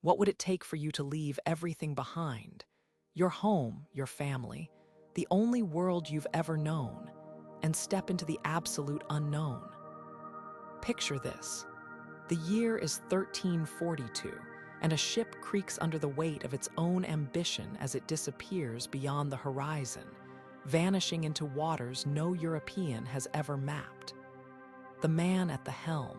What would it take for you to leave everything behind? Your home, your family, the only world you've ever known, and step into the absolute unknown. Picture this. The year is 1342, and a ship creaks under the weight of its own ambition as it disappears beyond the horizon, vanishing into waters no European has ever mapped. The man at the helm.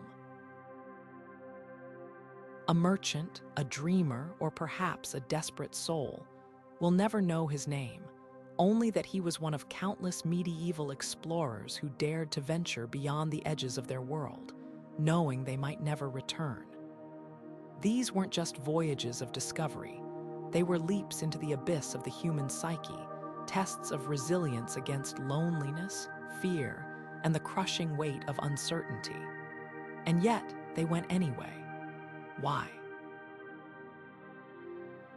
A merchant, a dreamer, or perhaps a desperate soul. We'll never know his name, only that he was one of countless medieval explorers who dared to venture beyond the edges of their world, knowing they might never return. These weren't just voyages of discovery. They were leaps into the abyss of the human psyche, tests of resilience against loneliness, fear, and the crushing weight of uncertainty. And yet, they went anyway. Why?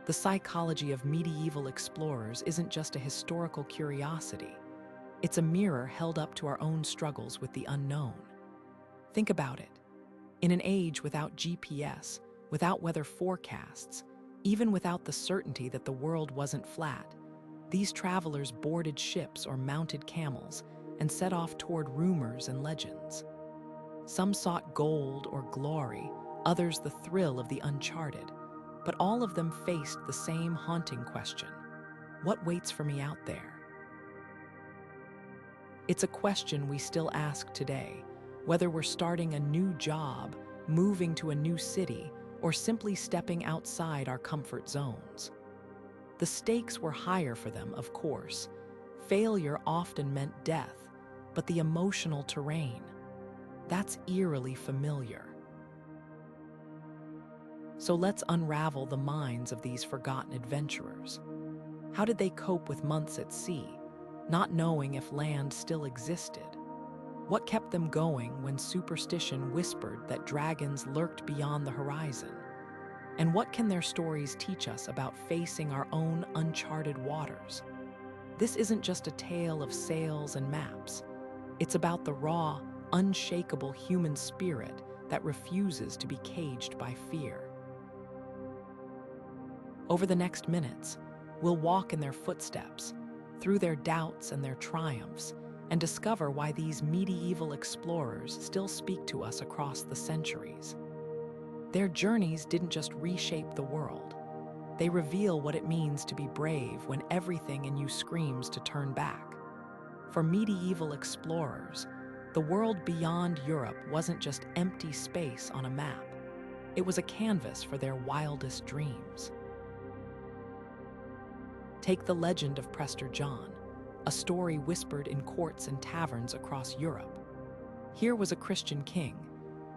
The psychology of medieval explorers isn't just a historical curiosity. It's a mirror held up to our own struggles with the unknown. Think about it. In an age without GPS, without weather forecasts, even without the certainty that the world wasn't flat, these travelers boarded ships or mounted camels and set off toward rumors and legends. Some sought gold or glory, others the thrill of the uncharted, but all of them faced the same haunting question: what waits for me out there? It's a question we still ask today, whether we're starting a new job, moving to a new city, or simply stepping outside our comfort zones. The stakes were higher for them, of course. Failure often meant death, but the emotional terrain, that's eerily familiar. So let's unravel the minds of these forgotten adventurers. How did they cope with months at sea, not knowing if land still existed? What kept them going when superstition whispered that dragons lurked beyond the horizon? And what can their stories teach us about facing our own uncharted waters? This isn't just a tale of sails and maps. It's about the raw, unshakable human spirit that refuses to be caged by fear. Over the next minutes, we'll walk in their footsteps, through their doubts and their triumphs, and discover why these medieval explorers still speak to us across the centuries. Their journeys didn't just reshape the world. They reveal what it means to be brave when everything in you screams to turn back. For medieval explorers, the world beyond Europe wasn't just empty space on a map. It was a canvas for their wildest dreams. Take the legend of Prester John, a story whispered in courts and taverns across Europe. Here was a Christian king,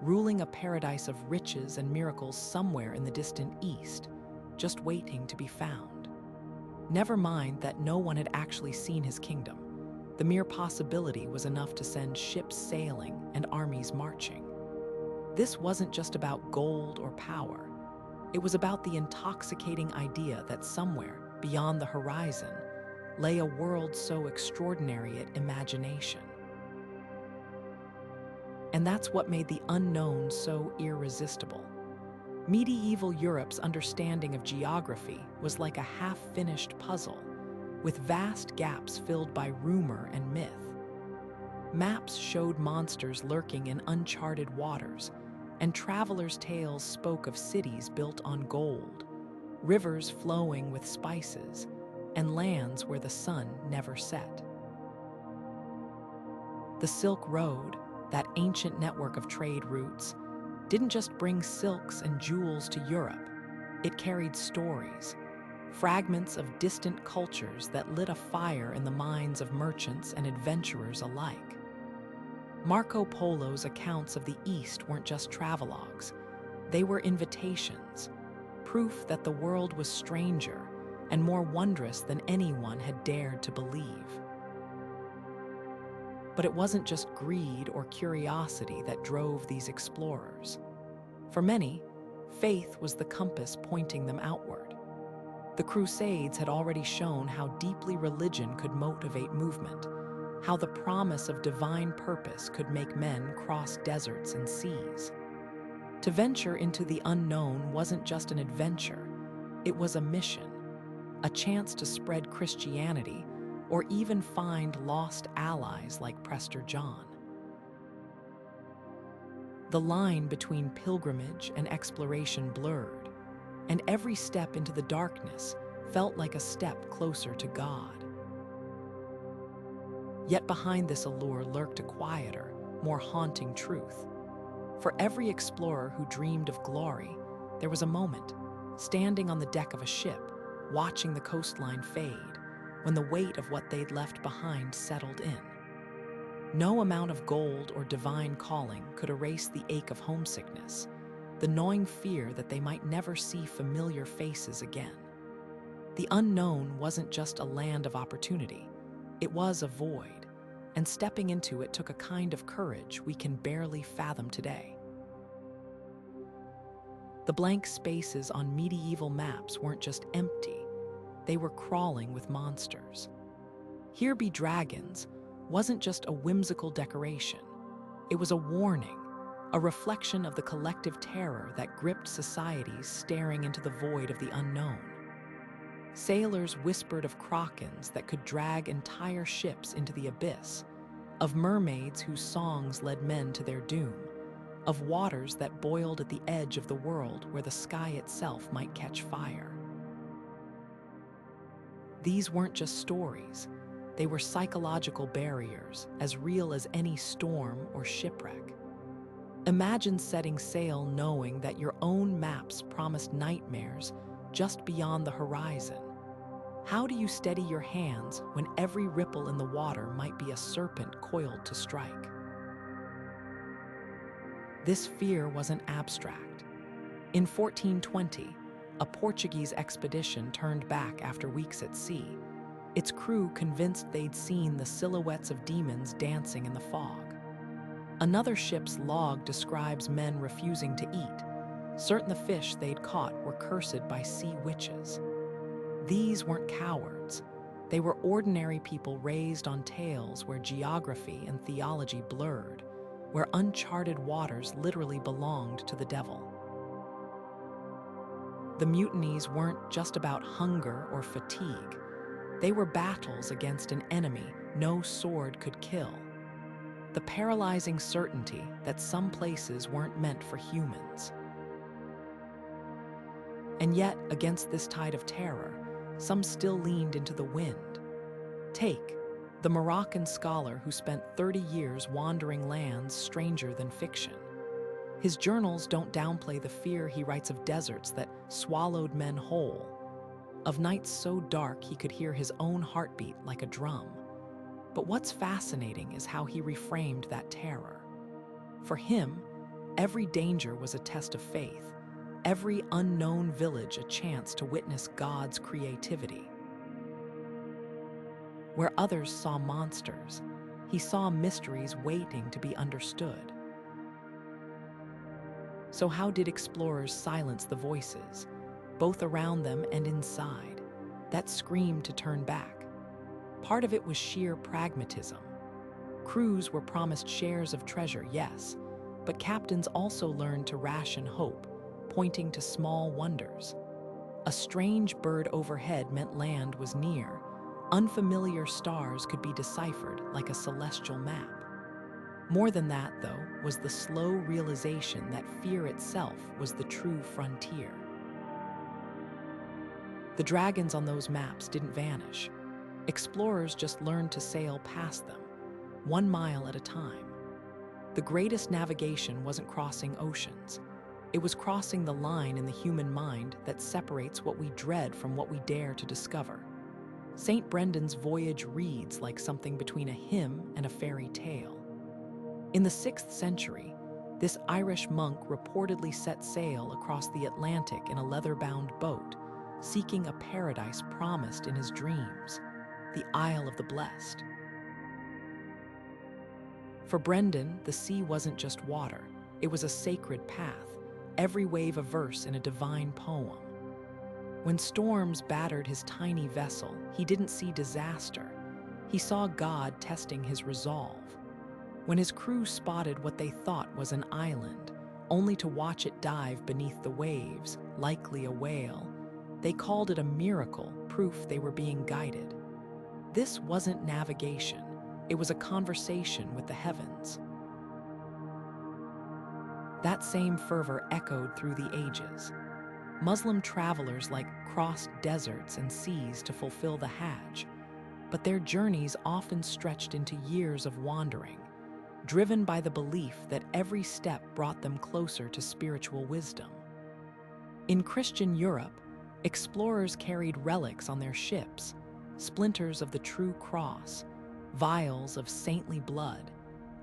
ruling a paradise of riches and miracles somewhere in the distant east, just waiting to be found. Never mind that no one had actually seen his kingdom. The mere possibility was enough to send ships sailing and armies marching. This wasn't just about gold or power. It was about the intoxicating idea that somewhere, beyond the horizon, lay a world so extraordinary at imagination. And that's what made the unknown so irresistible. Medieval Europe's understanding of geography was like a half-finished puzzle, with vast gaps filled by rumor and myth. Maps showed monsters lurking in uncharted waters, and travelers' tales spoke of cities built on gold, rivers flowing with spices, and lands where the sun never set. The Silk Road, that ancient network of trade routes, didn't just bring silks and jewels to Europe. It carried stories, fragments of distant cultures that lit a fire in the minds of merchants and adventurers alike. Marco Polo's accounts of the East weren't just travelogues. They were invitations, proof that the world was stranger and more wondrous than anyone had dared to believe. But it wasn't just greed or curiosity that drove these explorers. For many, faith was the compass pointing them outward. The Crusades had already shown how deeply religion could motivate movement, how the promise of divine purpose could make men cross deserts and seas. To venture into the unknown wasn't just an adventure, it was a mission, a chance to spread Christianity or even find lost allies like Prester John. The line between pilgrimage and exploration blurred, and every step into the darkness felt like a step closer to God. Yet behind this allure lurked a quieter, more haunting truth. For every explorer who dreamed of glory, there was a moment, standing on the deck of a ship, watching the coastline fade, when the weight of what they'd left behind settled in. No amount of gold or divine calling could erase the ache of homesickness, the gnawing fear that they might never see familiar faces again. The unknown wasn't just a land of opportunity, it was a void, and stepping into it took a kind of courage we can barely fathom today. The blank spaces on medieval maps weren't just empty, they were crawling with monsters. Here Be Dragons wasn't just a whimsical decoration. It was a warning, a reflection of the collective terror that gripped societies staring into the void of the unknown. Sailors whispered of krakens that could drag entire ships into the abyss, of mermaids whose songs led men to their doom, of waters that boiled at the edge of the world where the sky itself might catch fire. These weren't just stories. They were psychological barriers, as real as any storm or shipwreck. Imagine setting sail knowing that your own maps promised nightmares just beyond the horizon. How do you steady your hands when every ripple in the water might be a serpent coiled to strike? This fear wasn't abstract. In 1420, a Portuguese expedition turned back after weeks at sea, its crew convinced they'd seen the silhouettes of demons dancing in the fog. Another ship's log describes men refusing to eat, certain the fish they'd caught were cursed by sea witches. These weren't cowards. They were ordinary people raised on tales where geography and theology blurred, where uncharted waters literally belonged to the devil. The mutinies weren't just about hunger or fatigue. They were battles against an enemy no sword could kill. The paralyzing certainty that some places weren't meant for humans. And yet, against this tide of terror, some still leaned into the wind. Take the Moroccan scholar who spent 30 years wandering lands stranger than fiction. His journals don't downplay the fear he writes of deserts that swallowed men whole, of nights so dark he could hear his own heartbeat like a drum. But what's fascinating is how he reframed that terror. For him, every danger was a test of faith, every unknown village a chance to witness God's creativity. Where others saw monsters, he saw mysteries waiting to be understood. So how did explorers silence the voices, both around them and inside, that screamed to turn back? Part of it was sheer pragmatism. Crews were promised shares of treasure, yes, but captains also learned to ration hope, pointing to small wonders. A strange bird overhead meant land was near. Unfamiliar stars could be deciphered like a celestial map. More than that, though, was the slow realization that fear itself was the true frontier. The dragons on those maps didn't vanish. Explorers just learned to sail past them, 1 mile at a time. The greatest navigation wasn't crossing oceans. It was crossing the line in the human mind that separates what we dread from what we dare to discover. St. Brendan's voyage reads like something between a hymn and a fairy tale. In the 6th century, this Irish monk reportedly set sail across the Atlantic in a leather-bound boat, seeking a paradise promised in his dreams, the Isle of the Blessed. For Brendan, the sea wasn't just water, it was a sacred path, every wave a verse in a divine poem. When storms battered his tiny vessel, he didn't see disaster. He saw God testing his resolve. When his crew spotted what they thought was an island, only to watch it dive beneath the waves, likely a whale. They called it a miracle, proof they were being guided. This wasn't navigation, it was a conversation with the heavens. That same fervor echoed through the ages. Muslim travelers crossed deserts and seas to fulfill the Hajj, but their journeys often stretched into years of wandering, driven by the belief that every step brought them closer to spiritual wisdom. In Christian Europe, explorers carried relics on their ships, splinters of the true cross, vials of saintly blood,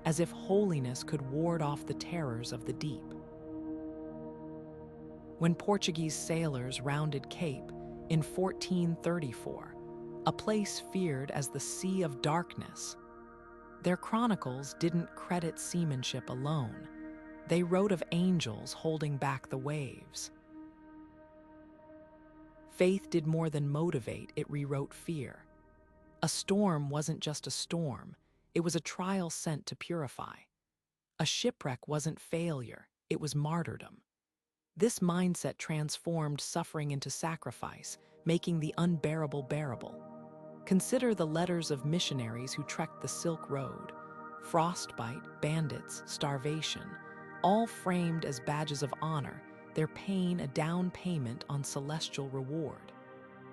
as if holiness could ward off the terrors of the deep. When Portuguese sailors rounded Cape in 1434, a place feared as the Sea of Darkness, their chronicles didn't credit seamanship alone. They wrote of angels holding back the waves. Faith did more than motivate, it rewrote fear. A storm wasn't just a storm, it was a trial sent to purify. A shipwreck wasn't failure, it was martyrdom. This mindset transformed suffering into sacrifice, making the unbearable bearable. Consider the letters of missionaries who trekked the Silk Road. Frostbite, bandits, starvation, all framed as badges of honor, their pain a down payment on celestial reward.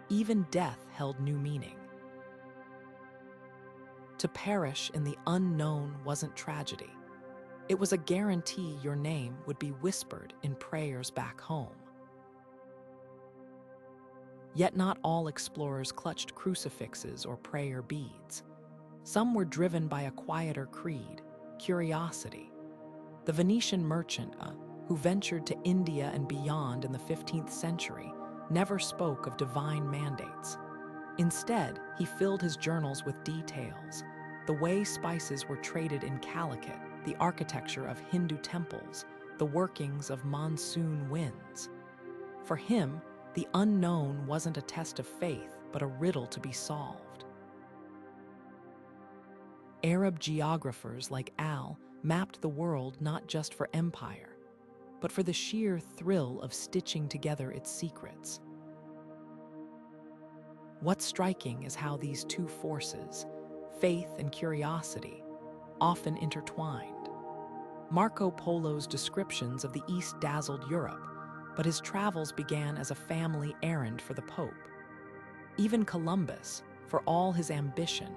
Even death held new meaning. To perish in the unknown wasn't tragedy. It was a guarantee your name would be whispered in prayers back home. Yet not all explorers clutched crucifixes or prayer beads. Some were driven by a quieter creed, curiosity. The Venetian merchant, who ventured to India and beyond in the 15th century, never spoke of divine mandates. Instead, he filled his journals with details: the way spices were traded in Calicut, the architecture of Hindu temples, the workings of monsoon winds. For him, the unknown wasn't a test of faith, but a riddle to be solved. Arab geographers like Al mapped the world not just for empire, but for the sheer thrill of stitching together its secrets. What's striking is how these two forces, faith and curiosity, often intertwined. Marco Polo's descriptions of the East dazzled Europe, but his travels began as a family errand for the Pope. Even Columbus, for all his ambition,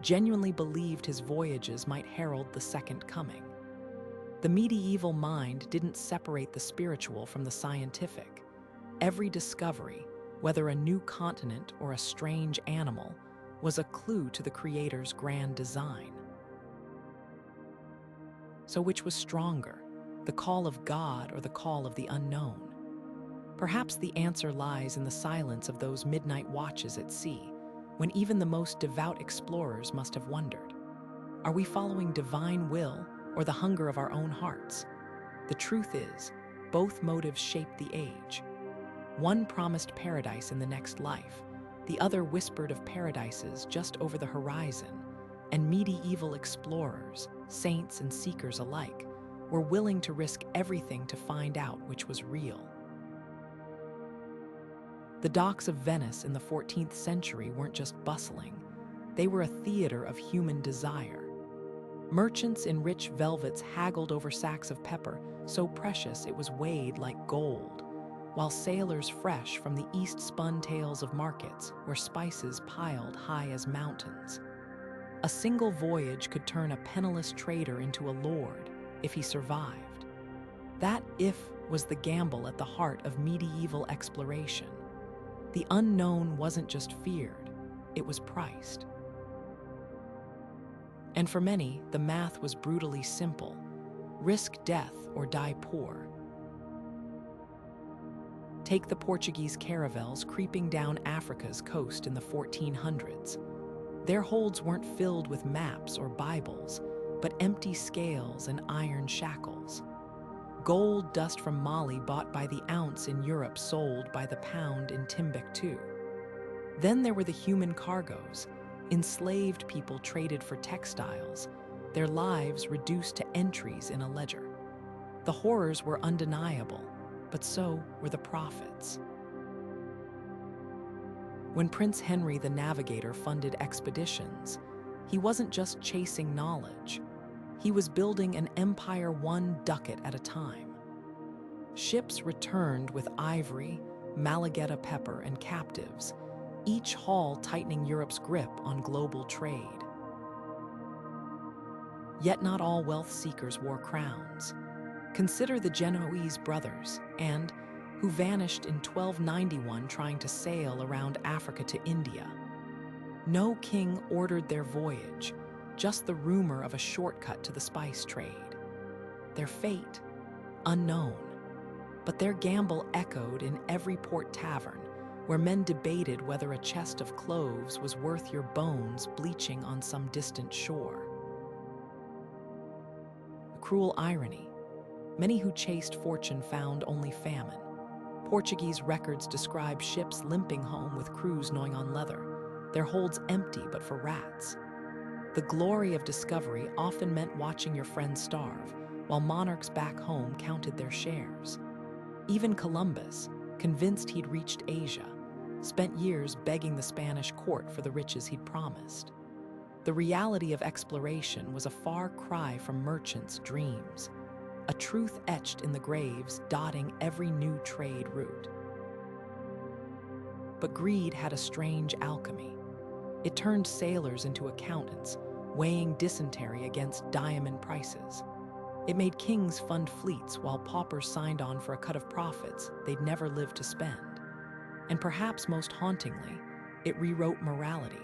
genuinely believed his voyages might herald the Second Coming. The medieval mind didn't separate the spiritual from the scientific. Every discovery, whether a new continent or a strange animal, was a clue to the Creator's grand design. So which was stronger, the call of God or the call of the unknown? Perhaps the answer lies in the silence of those midnight watches at sea, when even the most devout explorers must have wondered. Are we following divine will or the hunger of our own hearts? The truth is, both motives shaped the age. One promised paradise in the next life, the other whispered of paradises just over the horizon, and medieval explorers, saints and seekers alike, were willing to risk everything to find out which was real. The docks of Venice in the 14th century weren't just bustling, they were a theater of human desire. Merchants in rich velvets haggled over sacks of pepper, so precious it was weighed like gold, while sailors fresh from the east spun tales of markets where spices piled high as mountains. A single voyage could turn a penniless trader into a lord if he survived. That "if" was the gamble at the heart of medieval exploration. The unknown wasn't just feared, it was priced. And for many, the math was brutally simple: risk death or die poor. Take the Portuguese caravels creeping down Africa's coast in the 1400s. Their holds weren't filled with maps or Bibles, but empty scales and iron shackles. Gold dust from Mali bought by the ounce in Europe, sold by the pound in Timbuktu. Then there were the human cargoes, enslaved people traded for textiles, their lives reduced to entries in a ledger. The horrors were undeniable, but so were the profits. When Prince Henry the Navigator funded expeditions, he wasn't just chasing knowledge. He was building an empire one ducat at a time. Ships returned with ivory, Malagueta pepper, and captives, each haul tightening Europe's grip on global trade. Yet not all wealth seekers wore crowns. Consider the Genoese brothers, who vanished in 1291 trying to sail around Africa to India. No king ordered their voyage, just the rumor of a shortcut to the spice trade. Their fate, unknown, but their gamble echoed in every port tavern, where men debated whether a chest of cloves was worth your bones bleaching on some distant shore. A cruel irony. Many who chased fortune found only famine. Portuguese records describe ships limping home with crews gnawing on leather, their holds empty but for rats. The glory of discovery often meant watching your friends starve, while monarchs back home counted their shares. Even Columbus, convinced he'd reached Asia, spent years begging the Spanish court for the riches he'd promised. The reality of exploration was a far cry from merchants' dreams, a truth etched in the graves dotting every new trade route. But greed had a strange alchemy. It turned sailors into accountants, weighing dysentery against diamond prices. It made kings fund fleets while paupers signed on for a cut of profits they'd never lived to spend. And perhaps most hauntingly, it rewrote morality.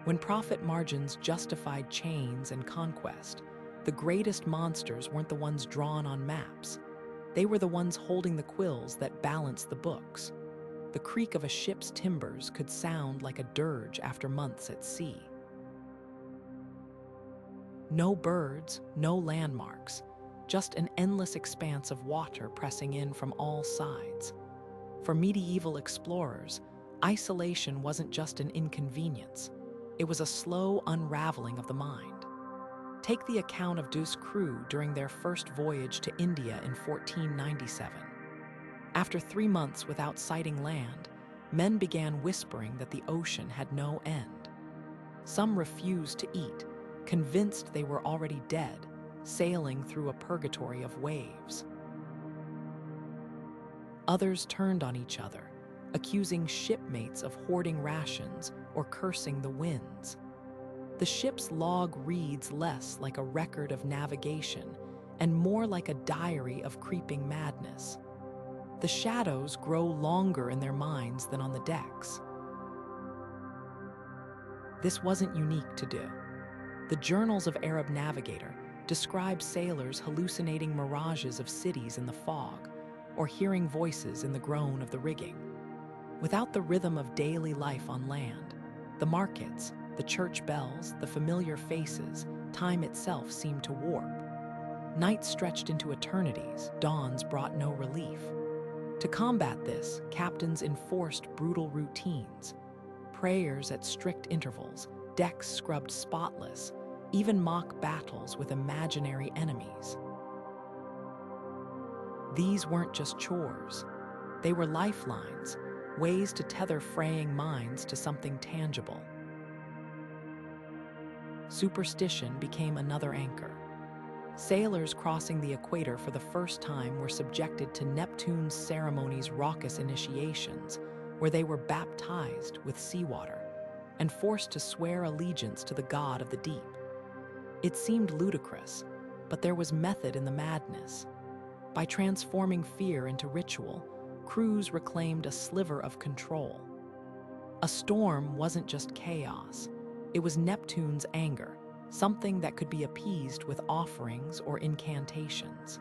When profit margins justified chains and conquest, the greatest monsters weren't the ones drawn on maps. They were the ones holding the quills that balanced the books. The creak of a ship's timbers could sound like a dirge after months at sea. No birds, no landmarks, just an endless expanse of water pressing in from all sides. For medieval explorers, isolation wasn't just an inconvenience. It was a slow unraveling of the mind. Take the account of Douce crew during their first voyage to India in 1497. After 3 months without sighting land, men began whispering that the ocean had no end. Some refused to eat, convinced they were already dead, sailing through a purgatory of waves. Others turned on each other, accusing shipmates of hoarding rations or cursing the winds. The ship's log reads less like a record of navigation and more like a diary of creeping madness. The shadows grow longer in their minds than on the decks. This wasn't unique to Do. The journals of Arab Navigator describe sailors hallucinating mirages of cities in the fog or hearing voices in the groan of the rigging. Without the rhythm of daily life on land, the markets, the church bells, the familiar faces, time itself seemed to warp. Nights stretched into eternities, dawns brought no relief. To combat this, captains enforced brutal routines, prayers at strict intervals, decks scrubbed spotless, even mock battles with imaginary enemies. These weren't just chores. They were lifelines, ways to tether fraying minds to something tangible. Superstition became another anchor. Sailors crossing the equator for the first time were subjected to Neptune's ceremony's raucous initiations, where they were baptized with seawater and forced to swear allegiance to the god of the deep. It seemed ludicrous, but there was method in the madness. By transforming fear into ritual, crews reclaimed a sliver of control. A storm wasn't just chaos. It was Neptune's anger, something that could be appeased with offerings or incantations.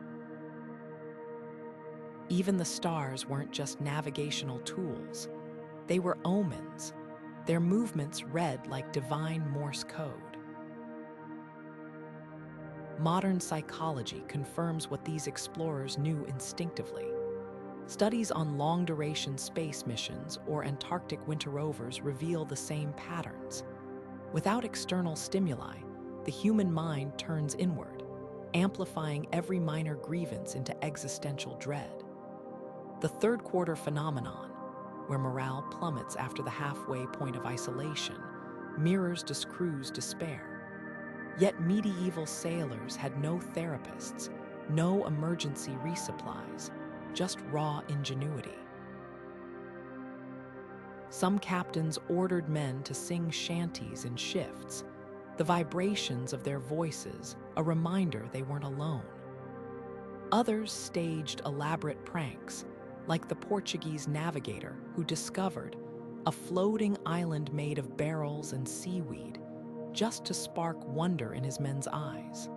Even the stars weren't just navigational tools. They were omens, their movements read like divine Morse code. Modern psychology confirms what these explorers knew instinctively. Studies on long-duration space missions or Antarctic winter rovers reveal the same patterns. Without external stimuli, the human mind turns inward, amplifying every minor grievance into existential dread. The third quarter phenomenon, where morale plummets after the halfway point of isolation, mirrors this crew's despair. Yet medieval sailors had no therapists, no emergency resupplies, just raw ingenuity. Some captains ordered men to sing shanties in shifts, the vibrations of their voices a reminder they weren't alone. Others staged elaborate pranks, like the Portuguese navigator who discovered a floating island made of barrels and seaweed just to spark wonder in his men's eyes.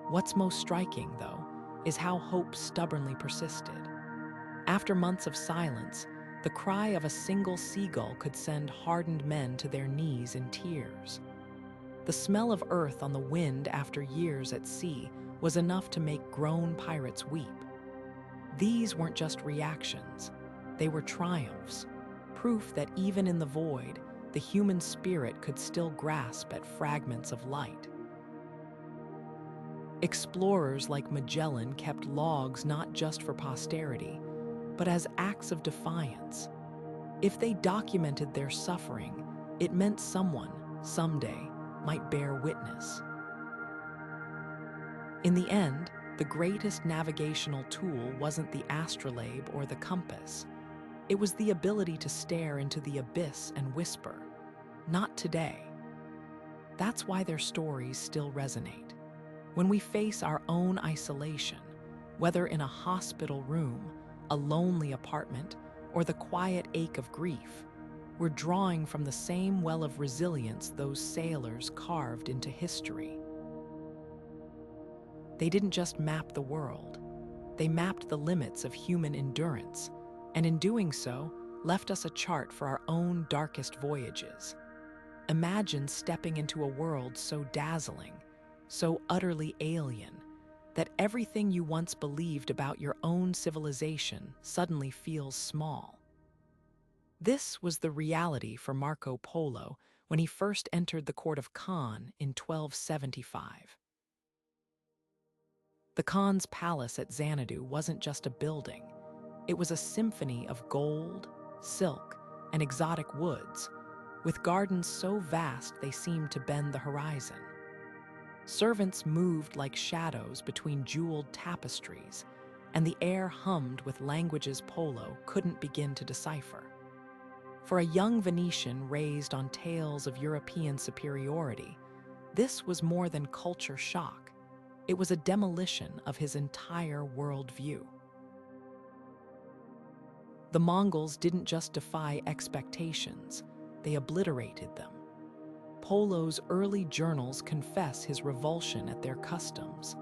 What's most striking, though, is how hope stubbornly persisted. After months of silence, the cry of a single seagull could send hardened men to their knees in tears. The smell of earth on the wind after years at sea was enough to make grown pirates weep. These weren't just reactions, they were triumphs, proof that even in the void, the human spirit could still grasp at fragments of light. Explorers like Magellan kept logs not just for posterity, but as acts of defiance. If they documented their suffering, it meant someone, someday, might bear witness. In the end, the greatest navigational tool wasn't the astrolabe or the compass. It was the ability to stare into the abyss and whisper, "Not today." That's why their stories still resonate. When we face our own isolation, whether in a hospital room, a lonely apartment, or the quiet ache of grief, we're drawing from the same well of resilience those sailors carved into history. They didn't just map the world, they mapped the limits of human endurance, and in doing so, left us a chart for our own darkest voyages. Imagine stepping into a world so dazzling, so utterly alien, that everything you once believed about your own civilization suddenly feels small. This was the reality for Marco Polo when he first entered the court of Khan in 1275. The Khan's palace at Xanadu wasn't just a building. It was a symphony of gold, silk, and exotic woods, with gardens so vast they seemed to bend the horizon. Servants moved like shadows between jeweled tapestries, and the air hummed with languages Polo couldn't begin to decipher. For a young Venetian raised on tales of European superiority, this was more than culture shock. It was a demolition of his entire worldview. The Mongols didn't just defy expectations, they obliterated them. Polo's early journals confess his revulsion at their customs,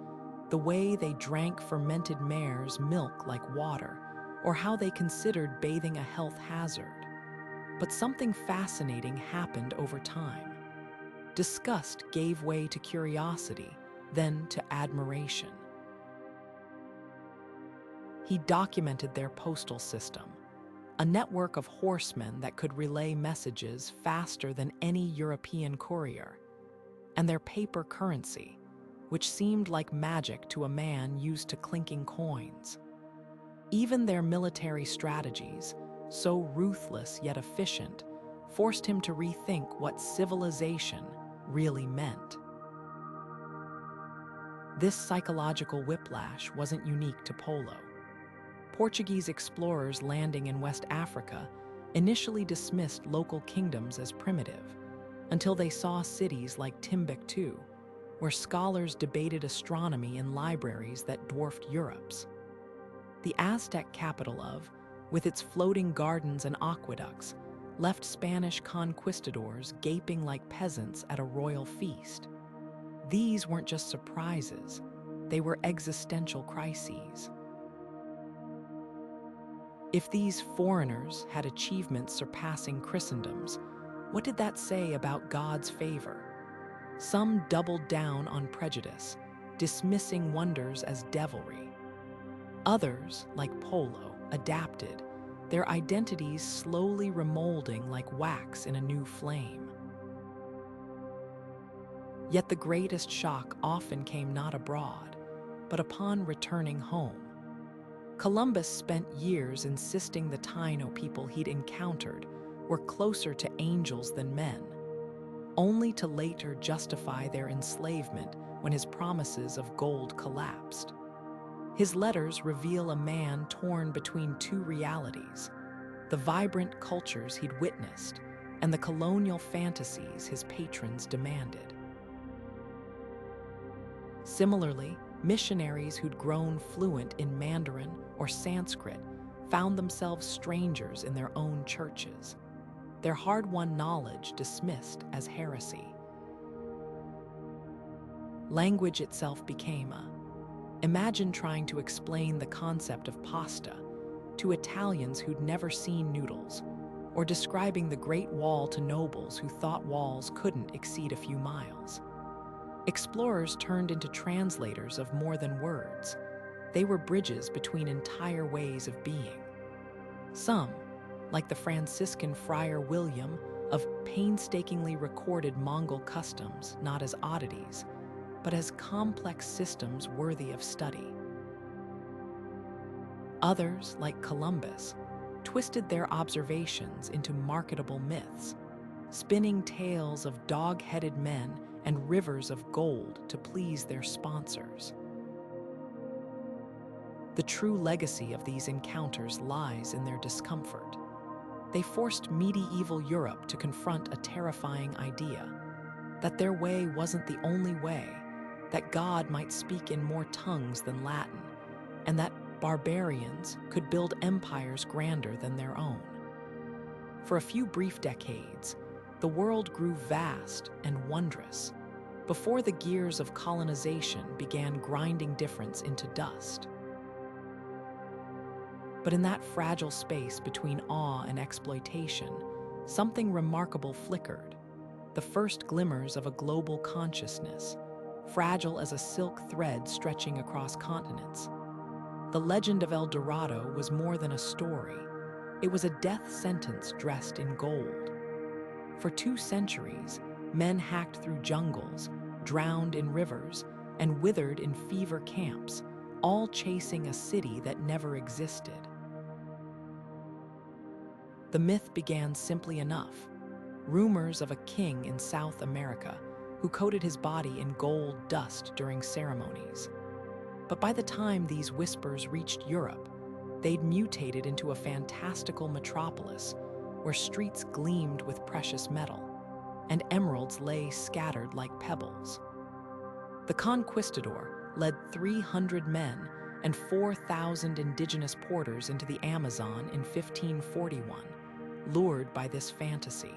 the way they drank fermented mare's milk like water, or how they considered bathing a health hazard. But something fascinating happened over time. Disgust gave way to curiosity, then to admiration. He documented their postal system, a network of horsemen that could relay messages faster than any European courier, and their paper currency, which seemed like magic to a man used to clinking coins. Even their military strategies, so ruthless yet efficient, forced him to rethink what civilization really meant. This psychological whiplash wasn't unique to Polo. Portuguese explorers landing in West Africa initially dismissed local kingdoms as primitive, until they saw cities like Timbuktu, where scholars debated astronomy in libraries that dwarfed Europe's. The Aztec capital of, with its floating gardens and aqueducts, left Spanish conquistadors gaping like peasants at a royal feast. These weren't just surprises, they were existential crises. If these foreigners had achievements surpassing Christendom's, what did that say about God's favor? Some doubled down on prejudice, dismissing wonders as devilry. Others, like Polo, adapted, their identities slowly remolding like wax in a new flame. Yet the greatest shock often came not abroad, but upon returning home. Columbus spent years insisting the Taino people he'd encountered were closer to angels than men, only to later justify their enslavement when his promises of gold collapsed. His letters reveal a man torn between two realities: the vibrant cultures he'd witnessed and the colonial fantasies his patrons demanded. Similarly, missionaries who'd grown fluent in Mandarin or Sanskrit found themselves strangers in their own churches, their hard-won knowledge dismissed as heresy. Language itself became imagine trying to explain the concept of pasta to Italians who'd never seen noodles, or describing the Great Wall to nobles who thought walls couldn't exceed a few miles. Explorers turned into translators of more than words. They were bridges between entire ways of being. Some, like the Franciscan friar William, of painstakingly recorded Mongol customs not as oddities, but as complex systems worthy of study. Others, like Columbus, twisted their observations into marketable myths, spinning tales of dog-headed men and rivers of gold to please their sponsors. The true legacy of these encounters lies in their discomfort. They forced medieval Europe to confront a terrifying idea: that their way wasn't the only way, that God might speak in more tongues than Latin, and that barbarians could build empires grander than their own. For a few brief decades, the world grew vast and wondrous before the gears of colonization began grinding difference into dust. But in that fragile space between awe and exploitation, something remarkable flickered: the first glimmers of a global consciousness, fragile as a silk thread stretching across continents. The legend of El Dorado was more than a story. It was a death sentence dressed in gold. For 2 centuries, men hacked through jungles, drowned in rivers, and withered in fever camps, all chasing a city that never existed. The myth began simply enough: rumors of a king in South America who coated his body in gold dust during ceremonies. But by the time these whispers reached Europe, they'd mutated into a fantastical metropolis where streets gleamed with precious metal and emeralds lay scattered like pebbles. The conquistador led 300 men and 4,000 indigenous porters into the Amazon in 1541, lured by this fantasy.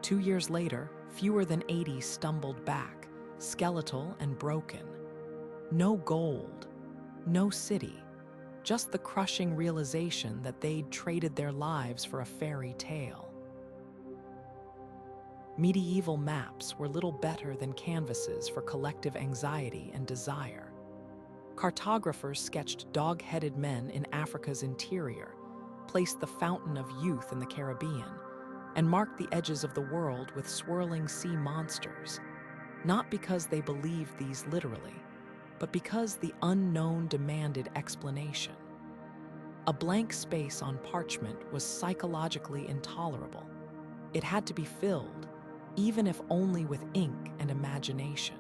2 years later, fewer than 80 stumbled back, skeletal and broken. No gold, no city, just the crushing realization that they'd traded their lives for a fairy tale. Medieval maps were little better than canvases for collective anxiety and desire. Cartographers sketched dog-headed men in Africa's interior, placed the fountain of youth in the Caribbean, and marked the edges of the world with swirling sea monsters, not because they believed these literally, but because the unknown demanded explanation. A blank space on parchment was psychologically intolerable. It had to be filled, even if only with ink and imagination.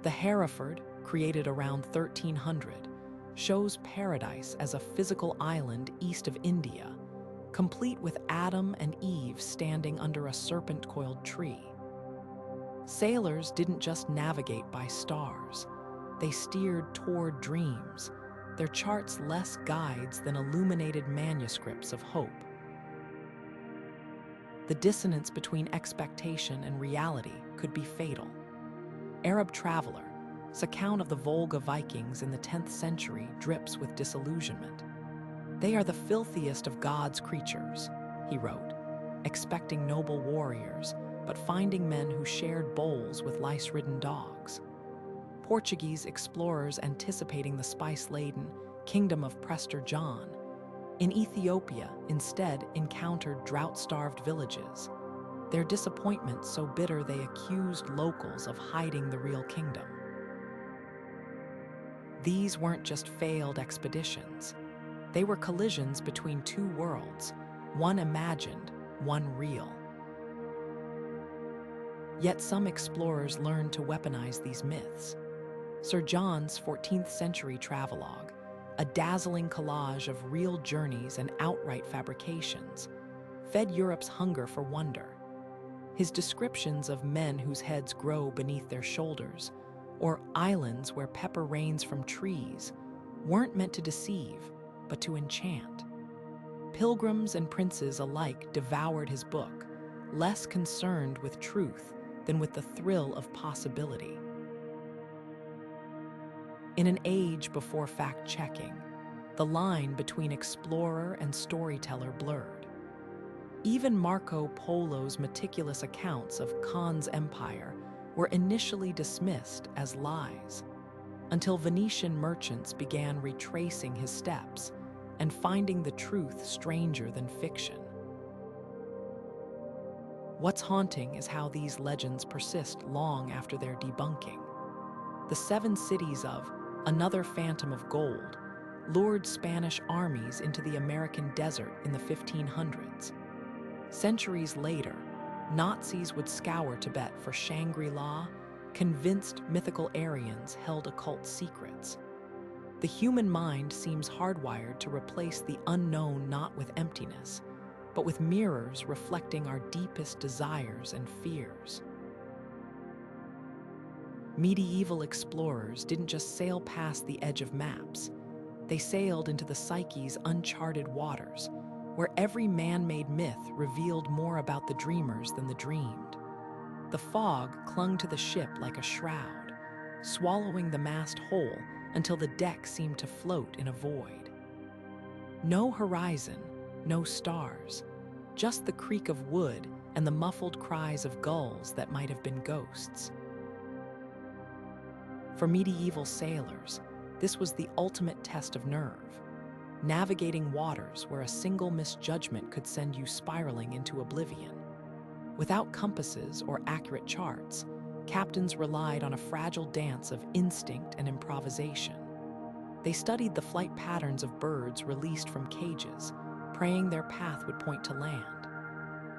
The Hereford, created around 1300, shows paradise as a physical island east of India, complete with Adam and Eve standing under a serpent-coiled tree. Sailors didn't just navigate by stars. They steered toward dreams, their charts less guides than illuminated manuscripts of hope. The dissonance between expectation and reality could be fatal. Arab Traveler's account of the Volga Vikings in the 10th century drips with disillusionment. "They are the filthiest of God's creatures," he wrote, expecting noble warriors, but finding men who shared bowls with lice-ridden dogs. Portuguese explorers anticipating the spice-laden kingdom of Prester in Ethiopia instead encountered drought-starved villages. their disappointment so bitter they accused locals of hiding the real kingdom. These weren't just failed expeditions. They were collisions between two worlds, one imagined, one real. Yet some explorers learned to weaponize these myths. Sir John's 14th century travelogue, a dazzling collage of real journeys and outright fabrications, fed Europe's hunger for wonder. His descriptions of men whose heads grow beneath their shoulders, or islands where pepper rains from trees, weren't meant to deceive, but to enchant. Pilgrims and princes alike devoured his book, less concerned with truth than with the thrill of possibility. In an age before fact-checking, the line between explorer and storyteller blurred. Even Marco Polo's meticulous accounts of Khan's empire were initially dismissed as lies, until Venetian merchants began retracing his steps and finding the truth stranger than fiction. What's haunting is how these legends persist long after their debunking. The 7 cities of Another Phantom of Gold lured Spanish armies into the American desert in the 1500s. Centuries later, Nazis would scour Tibet for Shangri-La, convinced mythical Aryans held occult secrets. The human mind seems hardwired to replace the unknown not with emptiness, but with mirrors reflecting our deepest desires and fears. Medieval explorers didn't just sail past the edge of maps. They sailed into the psyche's uncharted waters, where every man-made myth revealed more about the dreamers than the dreamed. The fog clung to the ship like a shroud, swallowing the mast whole until the deck seemed to float in a void. No horizon, no stars, just the creak of wood and the muffled cries of gulls that might have been ghosts. For medieval sailors, this was the ultimate test of nerve, navigating waters where a single misjudgment could send you spiraling into oblivion. Without compasses or accurate charts, captains relied on a fragile dance of instinct and improvisation. They studied the flight patterns of birds released from cages, praying their path would point to land.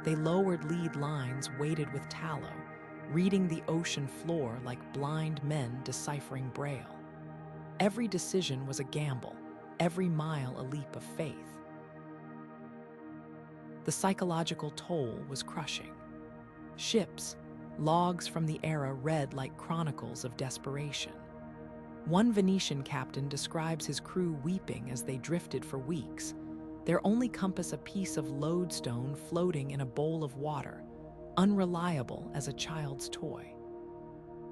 They lowered lead lines weighted with tallow, reading the ocean floor like blind men deciphering Braille. Every decision was a gamble, every mile a leap of faith. The psychological toll was crushing. Ships, logs from the era read like chronicles of desperation. One Venetian captain describes his crew weeping as they drifted for weeks, their only compass a piece of lodestone floating in a bowl of water, unreliable as a child's toy.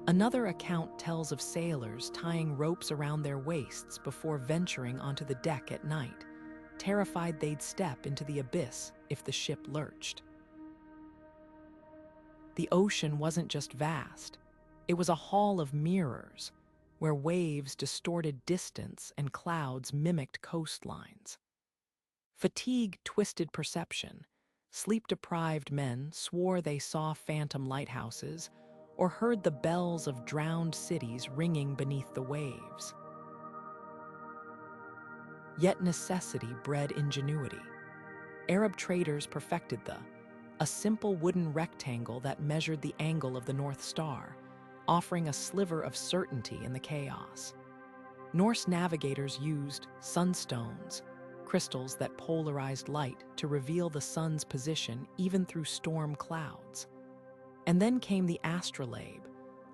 Another account tells of sailors tying ropes around their waists before venturing onto the deck at night, terrified they'd step into the abyss if the ship lurched. The ocean wasn't just vast, it was a hall of mirrors, where waves distorted distance and clouds mimicked coastlines. Fatigue twisted perception. Sleep-deprived men swore they saw phantom lighthouses or heard the bells of drowned cities ringing beneath the waves. Yet necessity bred ingenuity. Arab traders perfected a simple wooden rectangle that measured the angle of the North Star, offering a sliver of certainty in the chaos. Norse navigators used sunstones, crystals that polarized light to reveal the sun's position even through storm clouds. And then came the astrolabe,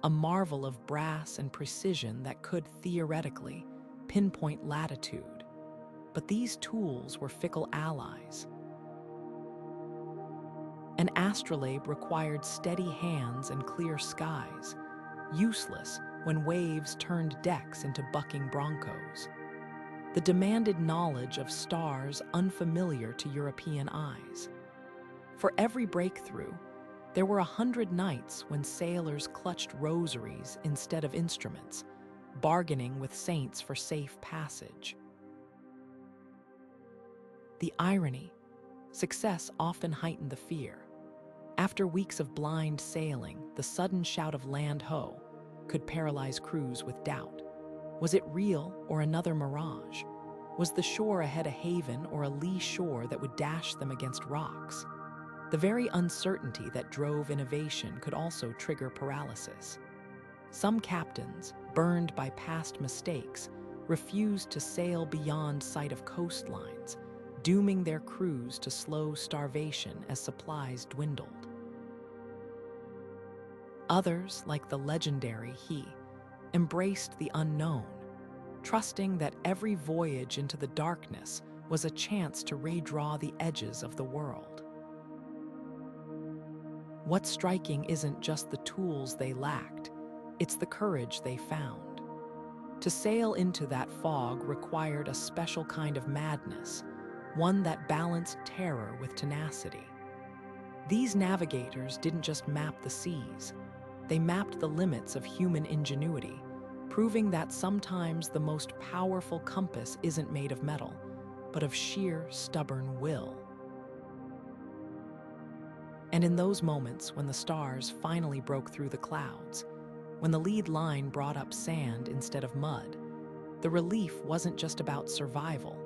a marvel of brass and precision that could, theoretically, pinpoint latitude. But these tools were fickle allies. An astrolabe required steady hands and clear skies, useless when waves turned decks into bucking broncos. The demanded knowledge of stars unfamiliar to European eyes. For every breakthrough, there were 100 nights when sailors clutched rosaries instead of instruments, bargaining with saints for safe passage. The irony: success often heightened the fear. After weeks of blind sailing, the sudden shout of land ho could paralyze crews with doubt. Was it real or another mirage? Was the shore ahead a haven or a lee shore that would dash them against rocks? The very uncertainty that drove innovation could also trigger paralysis. Some captains, burned by past mistakes, refused to sail beyond sight of coastlines, dooming their crews to slow starvation as supplies dwindled. Others, like the legendary He, embraced the unknown, trusting that every voyage into the darkness was a chance to redraw the edges of the world. What's striking isn't just the tools they lacked, it's the courage they found. To sail into that fog required a special kind of madness, one that balanced terror with tenacity. These navigators didn't just map the seas, they mapped the limits of human ingenuity, proving that sometimes the most powerful compass isn't made of metal, but of sheer, stubborn will. And in those moments when the stars finally broke through the clouds, when the lead line brought up sand instead of mud, the relief wasn't just about survival.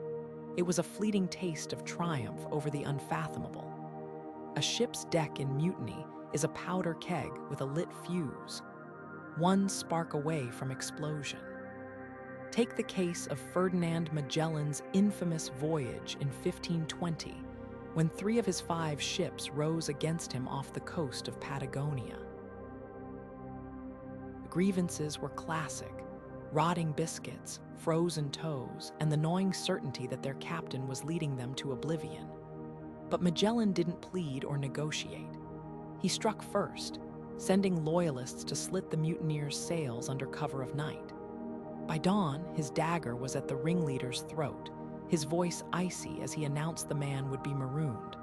It was a fleeting taste of triumph over the unfathomable. A ship's deck in mutiny is a powder keg with a lit fuse, one spark away from explosion. Take the case of Ferdinand Magellan's infamous voyage in 1520, when 3 of his 5 ships rose against him off the coast of Patagonia. The grievances were classic: rotting biscuits, frozen toes, and the gnawing certainty that their captain was leading them to oblivion. But Magellan didn't plead or negotiate. He struck first, sending loyalists to slit the mutineers' sails under cover of night. By dawn, his dagger was at the ringleader's throat, his voice icy as he announced the man would be marooned,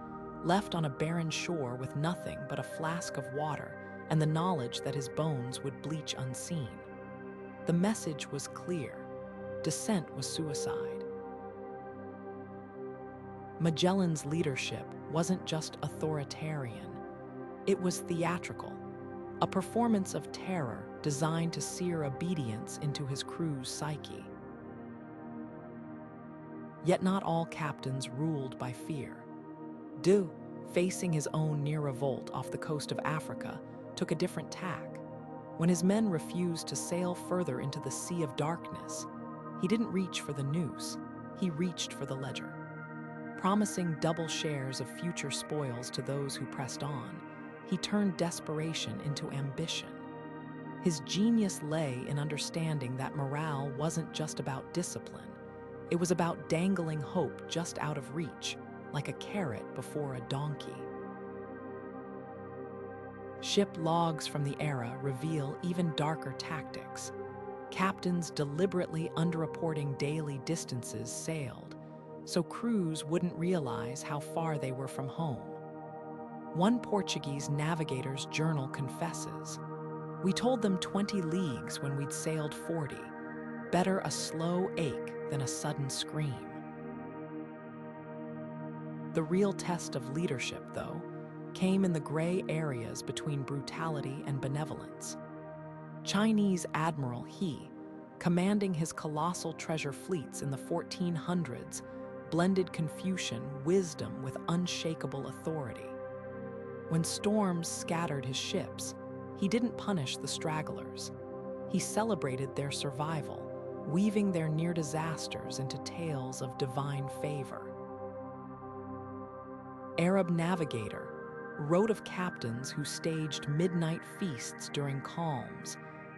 left on a barren shore with nothing but a flask of water and the knowledge that his bones would bleach unseen. The message was clear: descent was suicide. Magellan's leadership wasn't just authoritarian, it was theatrical, a performance of terror designed to sear obedience into his crew's psyche. Yet not all captains ruled by fear. Du, facing his own near revolt off the coast of Africa, took a different tack. When his men refused to sail further into the sea of darkness, he didn't reach for the noose, he reached for the ledger. Promising double shares of future spoils to those who pressed on, he turned desperation into ambition. His genius lay in understanding that morale wasn't just about discipline. It was about dangling hope just out of reach, like a carrot before a donkey. Ship logs from the era reveal even darker tactics. Captains deliberately underreporting daily distances sailed, so crews wouldn't realize how far they were from home. One Portuguese navigator's journal confesses, "We told them 20 leagues when we'd sailed 40. Better a slow ache than a sudden scream." The real test of leadership, though, came in the gray areas between brutality and benevolence. Chinese Admiral He, commanding his colossal treasure fleets in the 1400s, blended Confucian wisdom with unshakable authority. When storms scattered his ships, he didn't punish the stragglers. He celebrated their survival, weaving their near disasters into tales of divine favor. Arab Navigator wrote of captains who staged midnight feasts during calms,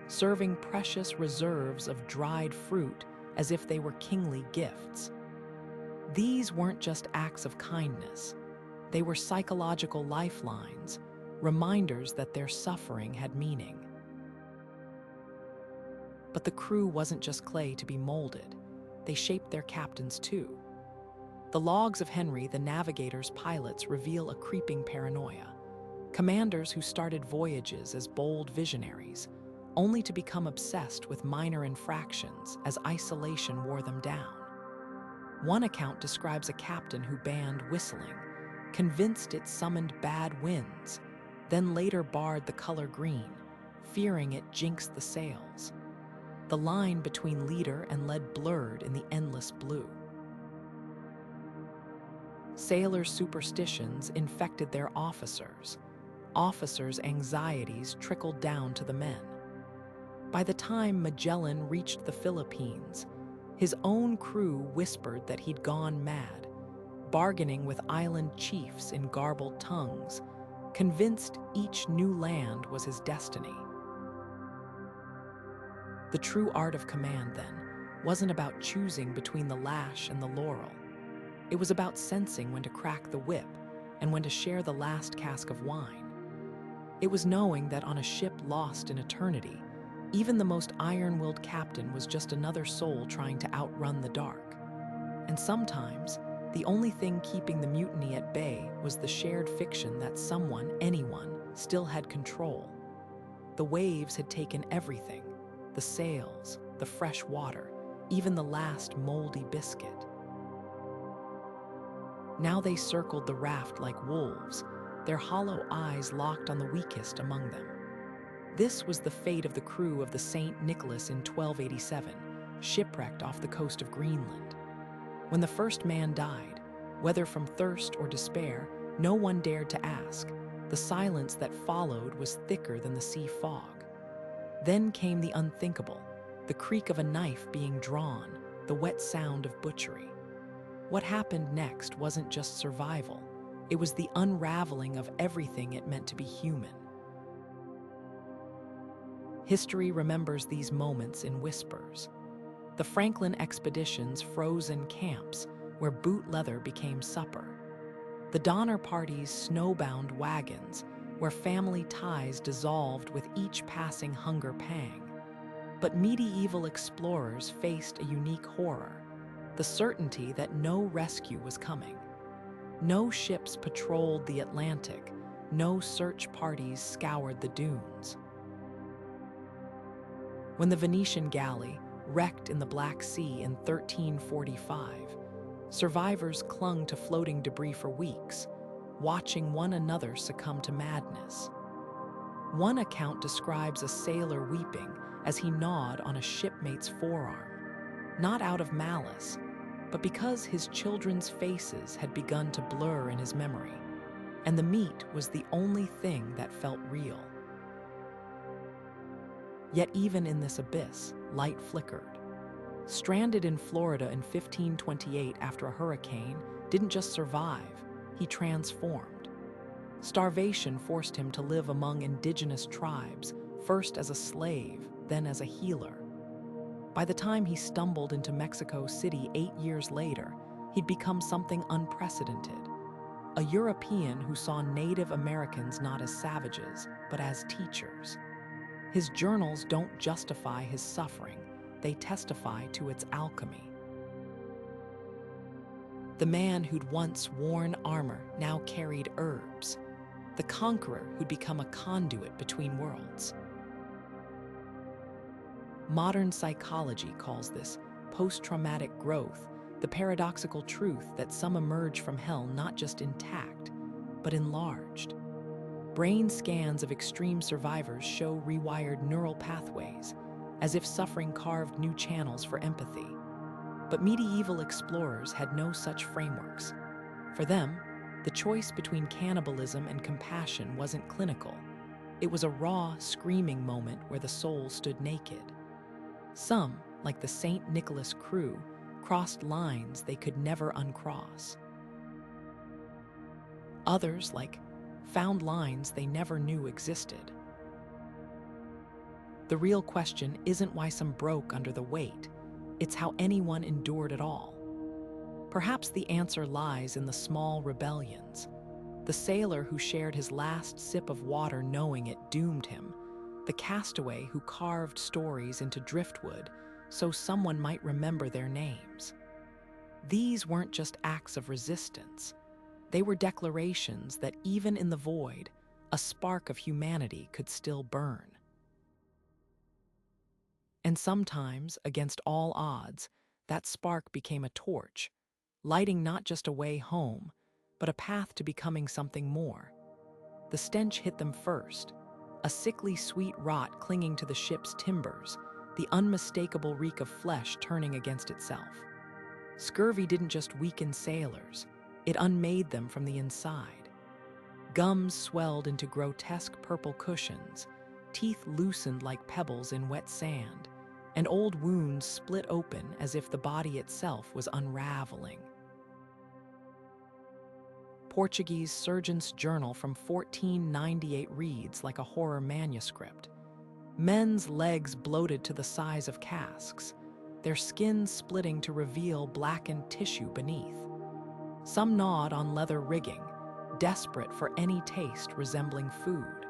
serving precious reserves of dried fruit as if they were kingly gifts. These weren't just acts of kindness. They were psychological lifelines, reminders that their suffering had meaning. But the crew wasn't just clay to be molded. They shaped their captains too. The logs of Henry, the navigator's pilots, reveal a creeping paranoia. Commanders who started voyages as bold visionaries, only to become obsessed with minor infractions as isolation wore them down. One account describes a captain who banned whistling, convinced it summoned bad winds, then later barred the color green, fearing it jinxed the sails. The line between leader and lead blurred in the endless blue. Sailors' superstitions infected their officers. Officers' anxieties trickled down to the men. By the time Magellan reached the Philippines, his own crew whispered that he'd gone mad, bargaining with island chiefs in garbled tongues, convinced each new land was his destiny. The true art of command, then, wasn't about choosing between the lash and the laurel. It was about sensing when to crack the whip and when to share the last cask of wine. It was knowing that on a ship lost in eternity, even the most iron-willed captain was just another soul trying to outrun the dark. And sometimes, the only thing keeping the mutiny at bay was the shared fiction that someone, anyone, still had control. The waves had taken everything: the sails, the fresh water, even the last moldy biscuit. Now they circled the raft like wolves, their hollow eyes locked on the weakest among them. This was the fate of the crew of the St. Nicholas in 1287, shipwrecked off the coast of Greenland. When the first man died, whether from thirst or despair, no one dared to ask. The silence that followed was thicker than the sea fog. Then came the unthinkable, the creak of a knife being drawn, the wet sound of butchery. What happened next wasn't just survival, it was the unraveling of everything it meant to be human. History remembers these moments in whispers. The Franklin expedition's frozen camps, where boot leather became supper. The Donner Party's snowbound wagons, where family ties dissolved with each passing hunger pang. But medieval explorers faced a unique horror: the certainty that no rescue was coming. No ships patrolled the Atlantic, no search parties scoured the dunes. When the Venetian galley wrecked in the Black Sea in 1345, survivors clung to floating debris for weeks, watching one another succumb to madness. One account describes a sailor weeping as he gnawed on a shipmate's forearm, not out of malice, but because his children's faces had begun to blur in his memory, and the meat was the only thing that felt real. Yet even in this abyss, light flickered. Stranded in Florida in 1528 after a hurricane, didn't just survive, he transformed. Starvation forced him to live among indigenous tribes, first as a slave, then as a healer. By the time he stumbled into Mexico City 8 years later, he'd become something unprecedented. A European who saw Native Americans not as savages, but as teachers. His journals don't justify his suffering, they testify to its alchemy. The man who'd once worn armor now carried herbs. The conqueror who'd become a conduit between worlds. Modern psychology calls this post-traumatic growth, the paradoxical truth that some emerge from hell not just intact, but enlarged. Brain scans of extreme survivors show rewired neural pathways, as if suffering carved new channels for empathy. But medieval explorers had no such frameworks. For them, the choice between cannibalism and compassion wasn't clinical. It was a raw, screaming moment where the soul stood naked. Some, like the St. Nicholas crew, crossed lines they could never uncross. Others, like found lines they never knew existed. The real question isn't why some broke under the weight, it's how anyone endured at all. Perhaps the answer lies in the small rebellions. The sailor who shared his last sip of water knowing it doomed him, the castaway who carved stories into driftwood so someone might remember their names. These weren't just acts of resistance. They were declarations that even in the void, a spark of humanity could still burn. And sometimes, against all odds, that spark became a torch, lighting not just a way home, but a path to becoming something more. The stench hit them first, a sickly sweet rot clinging to the ship's timbers, the unmistakable reek of flesh turning against itself. Scurvy didn't just weaken sailors, it unmade them from the inside. Gums swelled into grotesque purple cushions, teeth loosened like pebbles in wet sand, and old wounds split open as if the body itself was unraveling. Portuguese surgeon's journal from 1498 reads like a horror manuscript. Men's legs bloated to the size of casks, their skin splitting to reveal blackened tissue beneath. Some gnawed on leather rigging, desperate for any taste resembling food.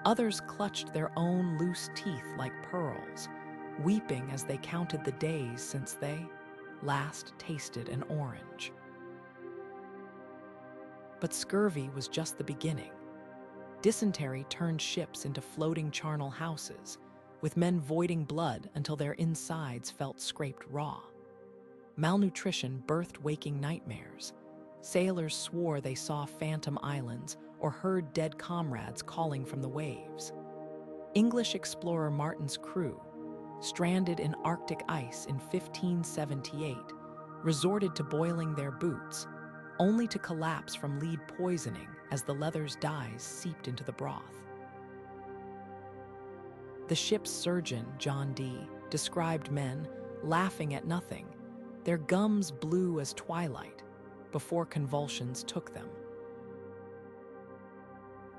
Others clutched their own loose teeth like pearls, weeping as they counted the days since they last tasted an orange. But scurvy was just the beginning. Dysentery turned ships into floating charnel houses, with men voiding blood until their insides felt scraped raw. Malnutrition birthed waking nightmares. Sailors swore they saw phantom islands or heard dead comrades calling from the waves. English explorer Martin's crew, stranded in Arctic ice in 1578, resorted to boiling their boots, only to collapse from lead poisoning as the leather's dyes seeped into the broth. The ship's surgeon, John D., described men laughing at nothing, their gums blue as twilight, before convulsions took them.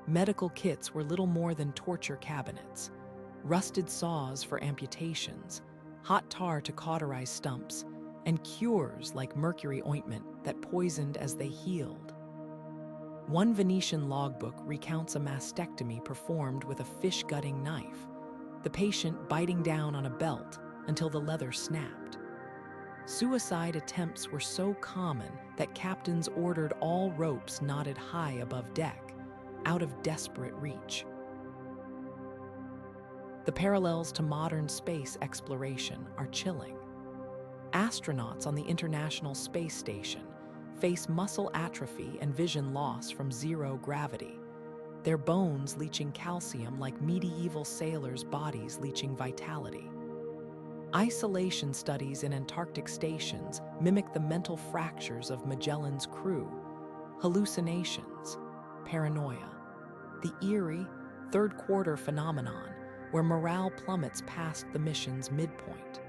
Medical kits were little more than torture cabinets, rusted saws for amputations, hot tar to cauterize stumps, and cures like mercury ointment that poisoned as they healed. One Venetian logbook recounts a mastectomy performed with a fish-gutting knife, the patient biting down on a belt until the leather snapped. Suicide attempts were so common that captains ordered all ropes knotted high above deck, out of desperate reach. The parallels to modern space exploration are chilling. Astronauts on the International Space Station face muscle atrophy and vision loss from zero gravity, their bones leaching calcium like medieval sailors' bodies leaching vitality. Isolation studies in Antarctic stations mimic the mental fractures of Magellan's crew, hallucinations, paranoia, the eerie third-quarter phenomenon where morale plummets past the mission's midpoint.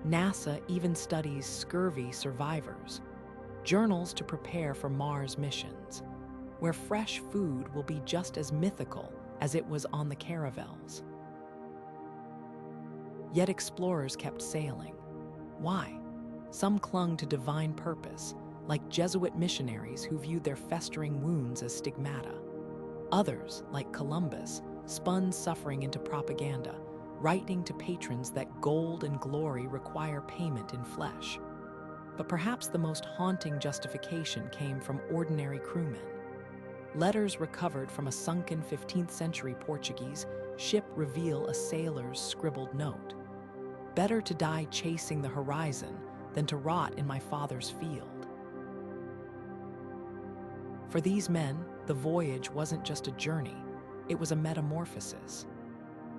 NASA even studies scurvy survivors, journals to prepare for Mars missions, where fresh food will be just as mythical as it was on the caravels. Yet explorers kept sailing. Why? Some clung to divine purpose, like Jesuit missionaries who viewed their festering wounds as stigmata. Others, like Columbus, spun suffering into propaganda, writing to patrons that gold and glory require payment in flesh. But perhaps the most haunting justification came from ordinary crewmen. Letters recovered from a sunken 15th century Portuguese ship reveal a sailor's scribbled note. "Better to die chasing the horizon than to rot in my father's field." For these men, the voyage wasn't just a journey, it was a metamorphosis.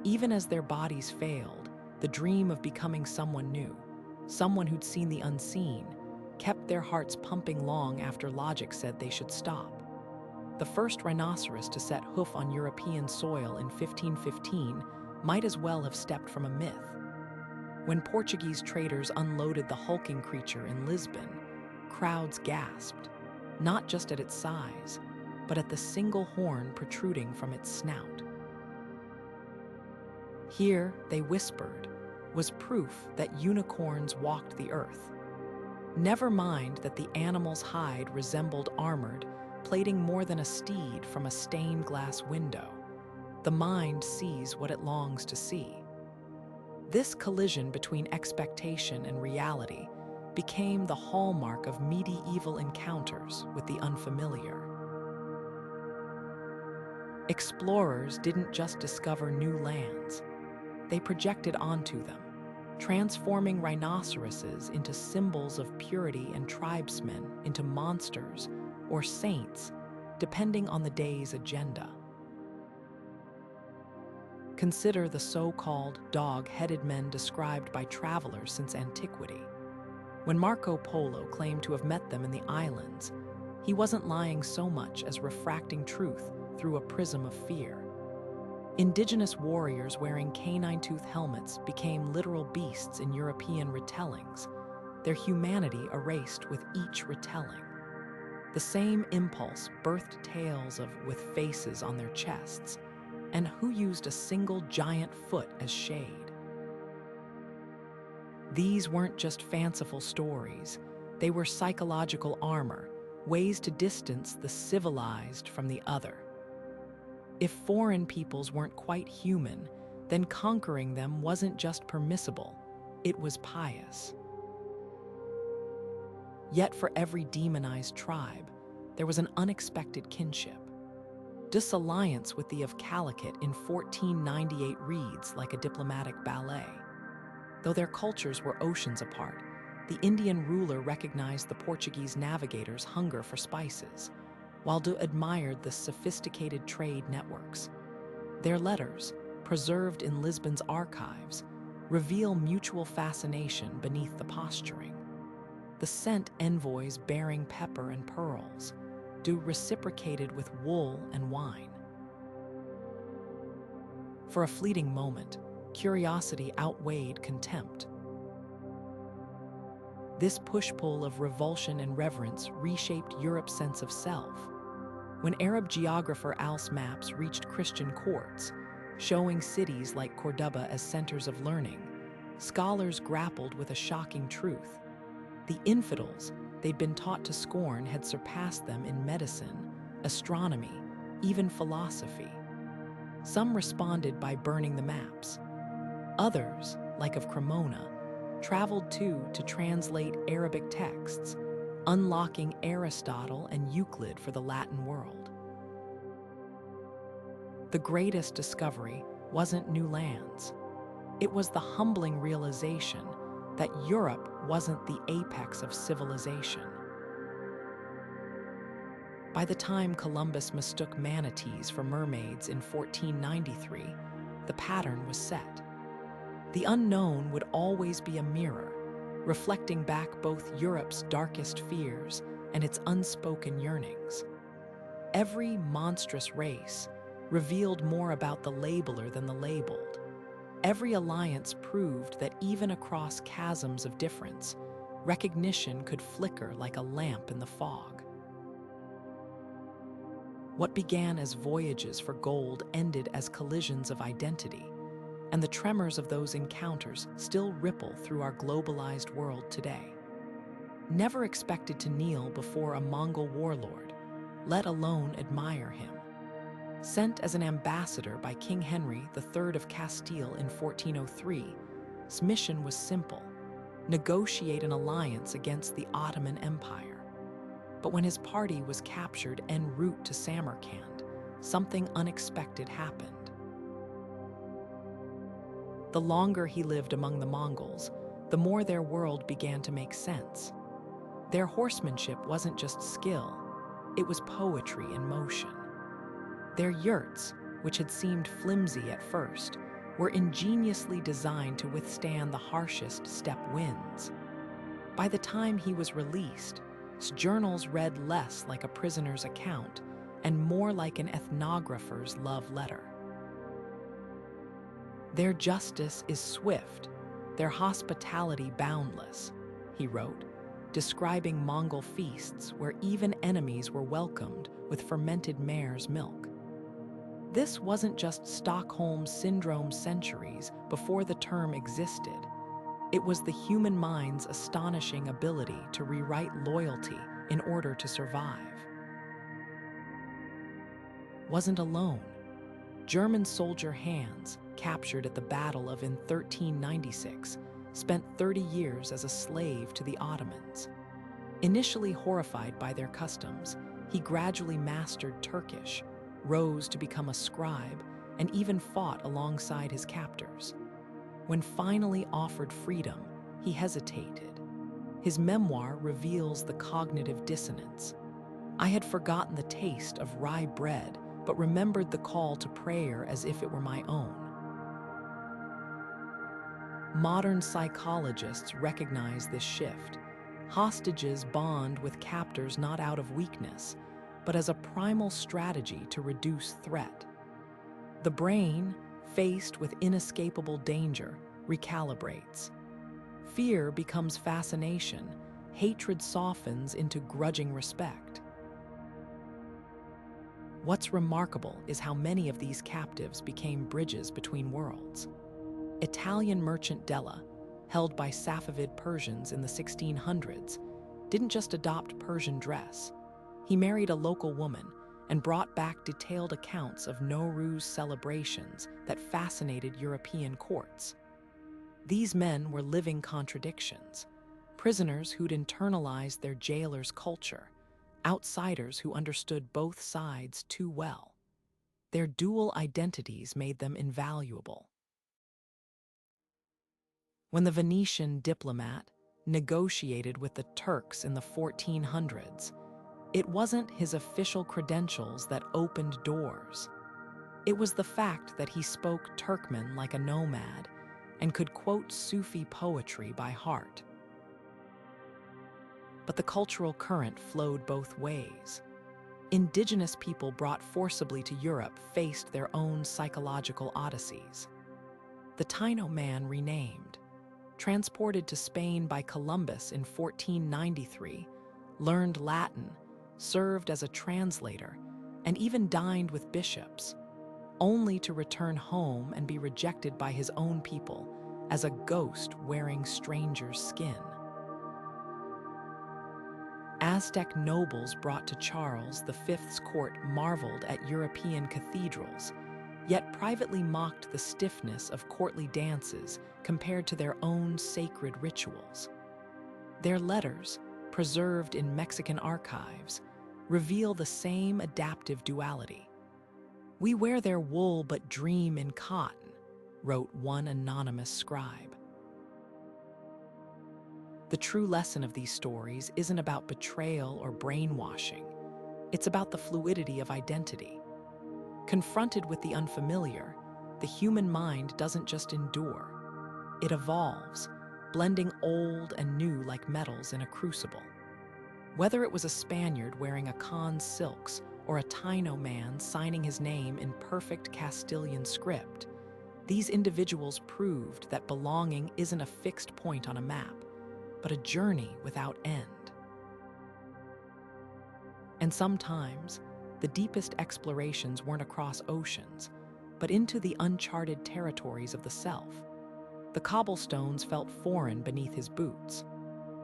Even as their bodies failed, the dream of becoming someone new, someone who'd seen the unseen, kept their hearts pumping long after logic said they should stop. The first rhinoceros to set hoof on European soil in 1515 might as well have stepped from a myth. When Portuguese traders unloaded the hulking creature in Lisbon, crowds gasped, not just at its size, but at the single horn protruding from its snout. Here, they whispered, was proof that unicorns walked the earth. Never mind that the animal's hide resembled armored, plating more than a steed from a stained glass window. The mind sees what it longs to see. This collision between expectation and reality became the hallmark of medieval encounters with the unfamiliar. Explorers didn't just discover new lands, they projected onto them, transforming rhinoceroses into symbols of purity and tribesmen into monsters or saints depending on the day's agenda. Consider the so-called dog-headed men described by travelers since antiquity. When Marco Polo claimed to have met them in the islands, he wasn't lying so much as refracting truth through a prism of fear. Indigenous warriors wearing canine-tooth helmets became literal beasts in European retellings, their humanity erased with each retelling. The same impulse birthed tales of with faces on their chests, and who used a single giant foot as shade. These weren't just fanciful stories, they were psychological armor, ways to distance the civilized from the other. If foreign peoples weren't quite human, then conquering them wasn't just permissible, it was pious. Yet for every demonized tribe, there was an unexpected kinship. Disalliance with the of Calicut in 1498 reads like a diplomatic ballet. Though their cultures were oceans apart, the Indian ruler recognized the Portuguese navigators' hunger for spices, while admired the sophisticated trade networks. Their letters, preserved in Lisbon's archives, reveal mutual fascination beneath the posturing. The sent envoys bearing pepper and pearls, reciprocated with wool and wine. For a fleeting moment, curiosity outweighed contempt. This push-pull of revulsion and reverence reshaped Europe's sense of self. When Arab geographer Al's maps reached Christian courts, showing cities like Cordoba as centers of learning, scholars grappled with a shocking truth. The infidels they'd been taught to scorn had surpassed them in medicine, astronomy, even philosophy. Some responded by burning the maps. Others, like of Cremona, traveled to translate Arabic texts, unlocking Aristotle and Euclid for the Latin world. The greatest discovery wasn't new lands. It was the humbling realization that Europe wasn't the apex of civilization. By the time Columbus mistook manatees for mermaids in 1493, the pattern was set. The unknown would always be a mirror, reflecting back both Europe's darkest fears and its unspoken yearnings. Every monstrous race revealed more about the labeler than the labeled. Every alliance proved that even across chasms of difference, recognition could flicker like a lamp in the fog. What began as voyages for gold ended as collisions of identity, and the tremors of those encounters still ripple through our globalized world today. Never expected to kneel before a Mongol warlord, let alone admire him. Sent as an ambassador by King Henry III of Castile in 1403, his mission was simple: negotiate an alliance against the Ottoman Empire. But when his party was captured en route to Samarkand, something unexpected happened. The longer he lived among the Mongols, the more their world began to make sense. Their horsemanship wasn't just skill, it was poetry in motion. Their yurts, which had seemed flimsy at first, were ingeniously designed to withstand the harshest steppe winds. By the time he was released, his journals read less like a prisoner's account and more like an ethnographer's love letter. "Their justice is swift, their hospitality boundless," he wrote, describing Mongol feasts where even enemies were welcomed with fermented mare's milk. This wasn't just Stockholm Syndrome centuries before the term existed. It was the human mind's astonishing ability to rewrite loyalty in order to survive. Wasn't alone. German soldier Hans, captured at the Battle of in 1396, spent 30 years as a slave to the Ottomans. Initially horrified by their customs, he gradually mastered Turkish, rose to become a scribe, and even fought alongside his captors. When finally offered freedom, he hesitated. His memoir reveals the cognitive dissonance. I had forgotten the taste of rye bread, but remembered the call to prayer as if it were my own. Modern psychologists recognize this shift. Hostages bond with captors not out of weakness, but as a primal strategy to reduce threat. The brain, faced with inescapable danger, recalibrates. Fear becomes fascination, hatred softens into grudging respect. What's remarkable is how many of these captives became bridges between worlds. Italian merchant Della, held by Safavid Persians in the 1600s, didn't just adopt Persian dress. He married a local woman and brought back detailed accounts of Nowruz celebrations that fascinated European courts. These men were living contradictions, prisoners who'd internalized their jailer's culture, outsiders who understood both sides too well. Their dual identities made them invaluable. When the Venetian diplomat negotiated with the Turks in the 1400s, it wasn't his official credentials that opened doors. It was the fact that he spoke Turkmen like a nomad and could quote Sufi poetry by heart. But the cultural current flowed both ways. Indigenous people brought forcibly to Europe faced their own psychological odysseys. The Taino man renamed, transported to Spain by Columbus in 1493, learned Latin, served as a translator, and even dined with bishops, only to return home and be rejected by his own people as a ghost wearing stranger's skin. Aztec nobles brought to Charles V's court marveled at European cathedrals, yet privately mocked the stiffness of courtly dances compared to their own sacred rituals. Their letters, preserved in Mexican archives, reveal the same adaptive duality. "We wear their wool but dream in cotton," wrote one anonymous scribe. The true lesson of these stories isn't about betrayal or brainwashing. It's about the fluidity of identity. Confronted with the unfamiliar, the human mind doesn't just endure. It evolves, blending old and new like metals in a crucible. Whether it was a Spaniard wearing a Khan's silks or a Taino man signing his name in perfect Castilian script, these individuals proved that belonging isn't a fixed point on a map, but a journey without end. And sometimes, the deepest explorations weren't across oceans, but into the uncharted territories of the self. The cobblestones felt foreign beneath his boots.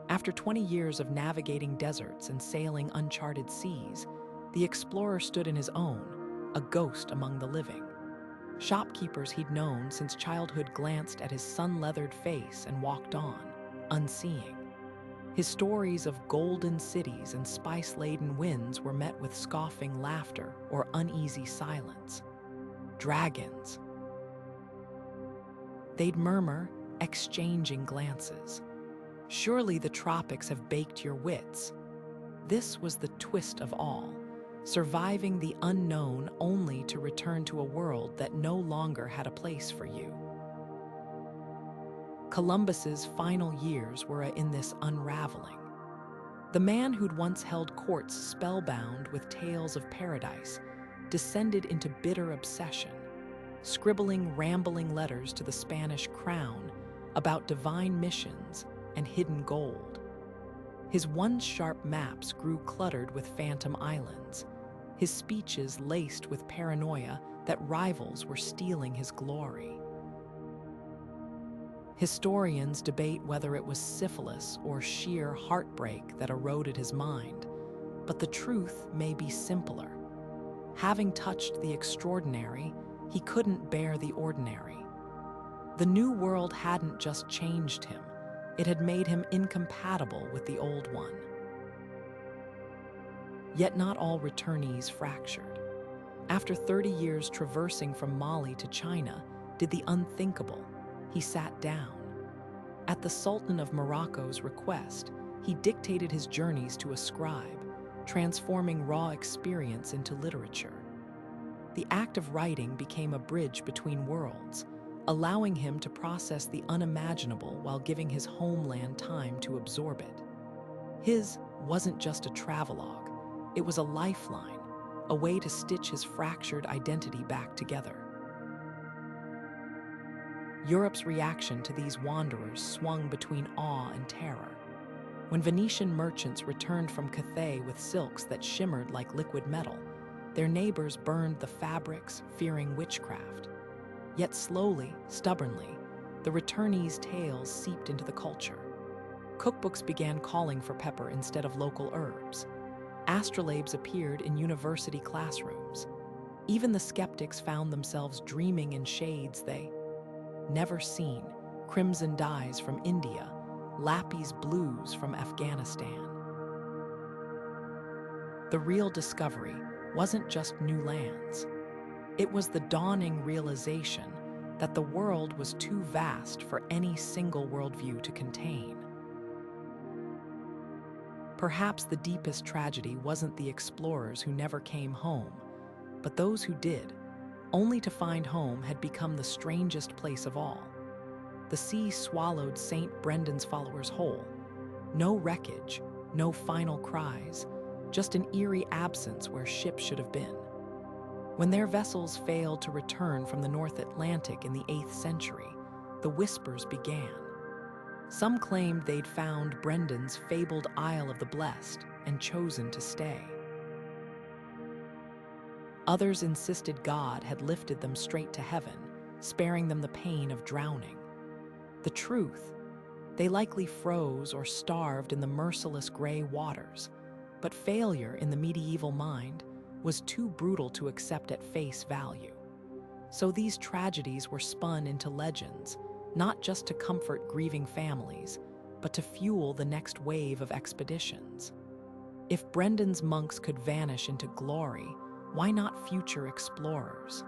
After 20 years of navigating deserts and sailing uncharted seas, the explorer stood in his own, a ghost among the living. Shopkeepers he'd known since childhood glanced at his sun-leathered face and walked on, unseeing. His stories of golden cities and spice-laden winds were met with scoffing laughter or uneasy silence. Dragons. They'd murmur, exchanging glances. "Surely the tropics have baked your wits." This was the twist of all, surviving the unknown only to return to a world that no longer had a place for you. Columbus's final years were in this unraveling. The man who'd once held courts spellbound with tales of paradise descended into bitter obsession, scribbling rambling letters to the Spanish crown about divine missions and hidden gold. His once sharp maps grew cluttered with phantom islands, his speeches laced with paranoia that rivals were stealing his glory. Historians debate whether it was syphilis or sheer heartbreak that eroded his mind, but the truth may be simpler. Having touched the extraordinary, he couldn't bear the ordinary. The new world hadn't just changed him, it had made him incompatible with the old one. Yet not all returnees fractured. After 30 years traversing from Mali to China, did the unthinkable. He sat down. At the Sultan of Morocco's request, he dictated his journeys to a scribe, transforming raw experience into literature. The act of writing became a bridge between worlds, allowing him to process the unimaginable while giving his homeland time to absorb it. His wasn't just a travelogue, it was a lifeline, a way to stitch his fractured identity back together. Europe's reaction to these wanderers swung between awe and terror. When Venetian merchants returned from Cathay with silks that shimmered like liquid metal, their neighbors burned the fabrics, fearing witchcraft. Yet slowly, stubbornly, the returnees' tales seeped into the culture. Cookbooks began calling for pepper instead of local herbs. Astrolabes appeared in university classrooms. Even the skeptics found themselves dreaming in shades they never seen, crimson dyes from India, lapis blues from Afghanistan. The real discovery wasn't just new lands. It was the dawning realization that the world was too vast for any single worldview to contain. Perhaps the deepest tragedy wasn't the explorers who never came home, but those who did, only to find home had become the strangest place of all. The sea swallowed St. Brendan's followers whole. No wreckage, no final cries, just an eerie absence where ships should have been. When their vessels failed to return from the North Atlantic in the 8th century, the whispers began. Some claimed they'd found Brendan's fabled Isle of the Blessed and chosen to stay. Others insisted God had lifted them straight to heaven, sparing them the pain of drowning. The truth, they likely froze or starved in the merciless gray waters, but failure in the medieval mind was too brutal to accept at face value. So these tragedies were spun into legends, not just to comfort grieving families, but to fuel the next wave of expeditions. If Brendan's monks could vanish into glory, why not future explorers?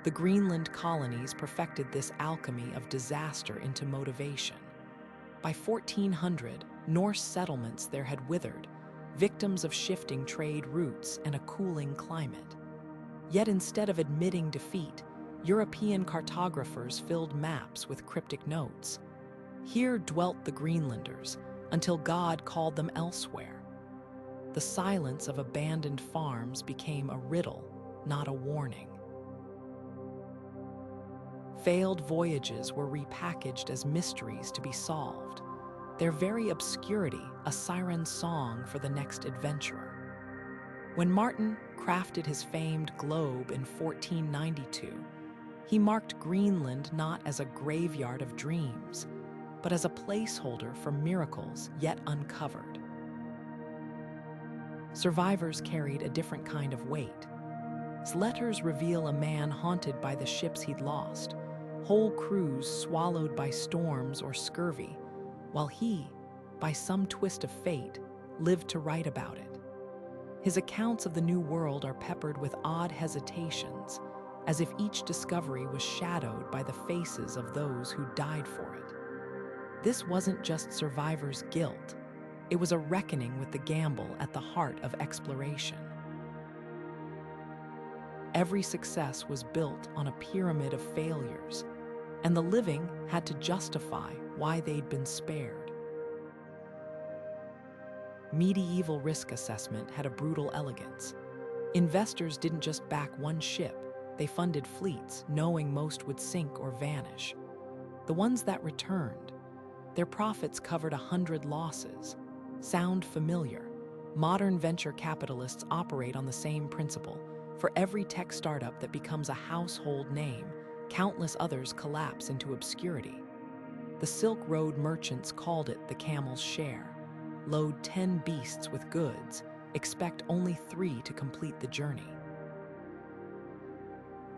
The Greenland colonies perfected this alchemy of disaster into motivation. By 1400, Norse settlements there had withered, victims of shifting trade routes and a cooling climate. Yet instead of admitting defeat, European cartographers filled maps with cryptic notes. Here dwelt the Greenlanders, until God called them elsewhere. The silence of abandoned farms became a riddle, not a warning. Failed voyages were repackaged as mysteries to be solved, their very obscurity a siren song for the next adventurer. When Martin crafted his famed globe in 1492, he marked Greenland not as a graveyard of dreams, but as a placeholder for miracles yet uncovered. Survivors carried a different kind of weight. His letters reveal a man haunted by the ships he'd lost, whole crews swallowed by storms or scurvy, while he, by some twist of fate, lived to write about it. His accounts of the New World are peppered with odd hesitations, as if each discovery was shadowed by the faces of those who died for it. This wasn't just survivors' guilt, it was a reckoning with the gamble at the heart of exploration. Every success was built on a pyramid of failures, and the living had to justify why they'd been spared. Medieval risk assessment had a brutal elegance. Investors didn't just back one ship, they funded fleets, knowing most would sink or vanish. The ones that returned, their profits covered 100 losses. Sound familiar? Modern venture capitalists operate on the same principle. For every tech startup that becomes a household name, countless others collapse into obscurity. The Silk Road merchants called it the camel's share. Load 10 beasts with goods, expect only 3 to complete the journey.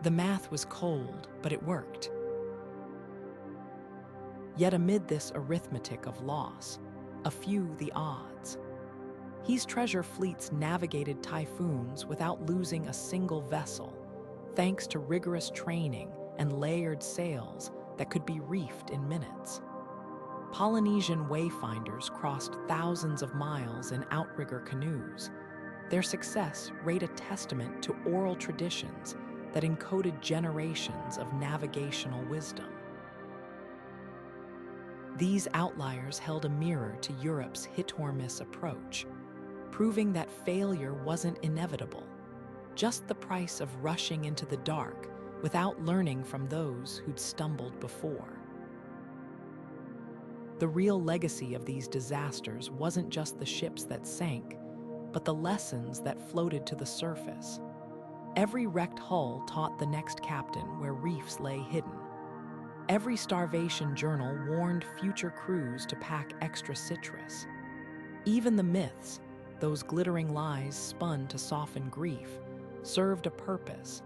The math was cold, but it worked. Yet amid this arithmetic of loss, a few the odds. His treasure fleets navigated typhoons without losing a single vessel, thanks to rigorous training and layered sails that could be reefed in minutes. Polynesian wayfinders crossed thousands of miles in outrigger canoes. Their success rate a testament to oral traditions that encoded generations of navigational wisdom. These outliers held a mirror to Europe's hit-or-miss approach, proving that failure wasn't inevitable, just the price of rushing into the dark without learning from those who'd stumbled before. The real legacy of these disasters wasn't just the ships that sank, but the lessons that floated to the surface. Every wrecked hull taught the next captain where reefs lay hidden. Every starvation journal warned future crews to pack extra citrus. Even the myths, those glittering lies spun to soften grief, served a purpose.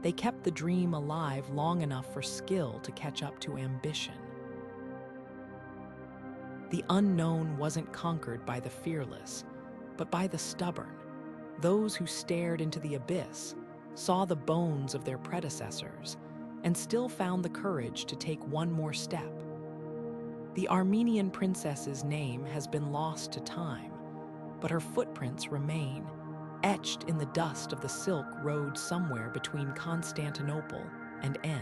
They kept the dream alive long enough for skill to catch up to ambition. The unknown wasn't conquered by the fearless, but by the stubborn, those who stared into the abyss, saw the bones of their predecessors, and still found the courage to take one more step. The Armenian princess's name has been lost to time, but her footprints remain, etched in the dust of the Silk Road somewhere between Constantinople and N.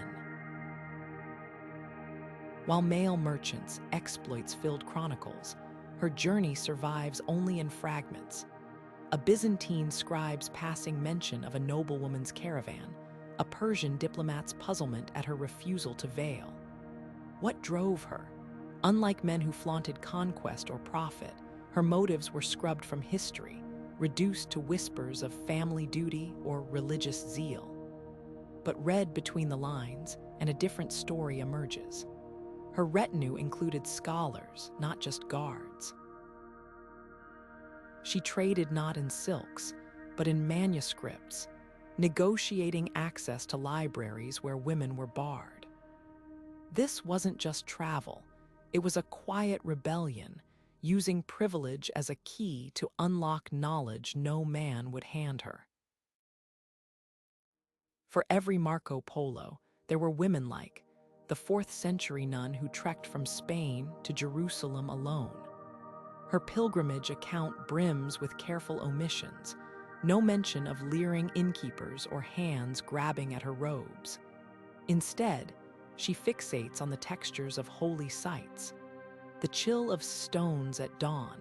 While male merchants' exploits-filled chronicles, her journey survives only in fragments. A Byzantine scribe's passing mention of a noblewoman's caravan, a Persian diplomat's puzzlement at her refusal to veil. What drove her? Unlike men who flaunted conquest or profit, her motives were scrubbed from history, reduced to whispers of family duty or religious zeal. But read between the lines, and a different story emerges. Her retinue included scholars, not just guards. She traded not in silks, but in manuscripts, negotiating access to libraries where women were barred. This wasn't just travel, it was a quiet rebellion, using privilege as a key to unlock knowledge no man would hand her. For every Marco Polo, there were women like the 4th century nun who trekked from Spain to Jerusalem alone. Her pilgrimage account brims with careful omissions, no mention of leering innkeepers or hands grabbing at her robes. Instead, she fixates on the textures of holy sites, the chill of stones at dawn,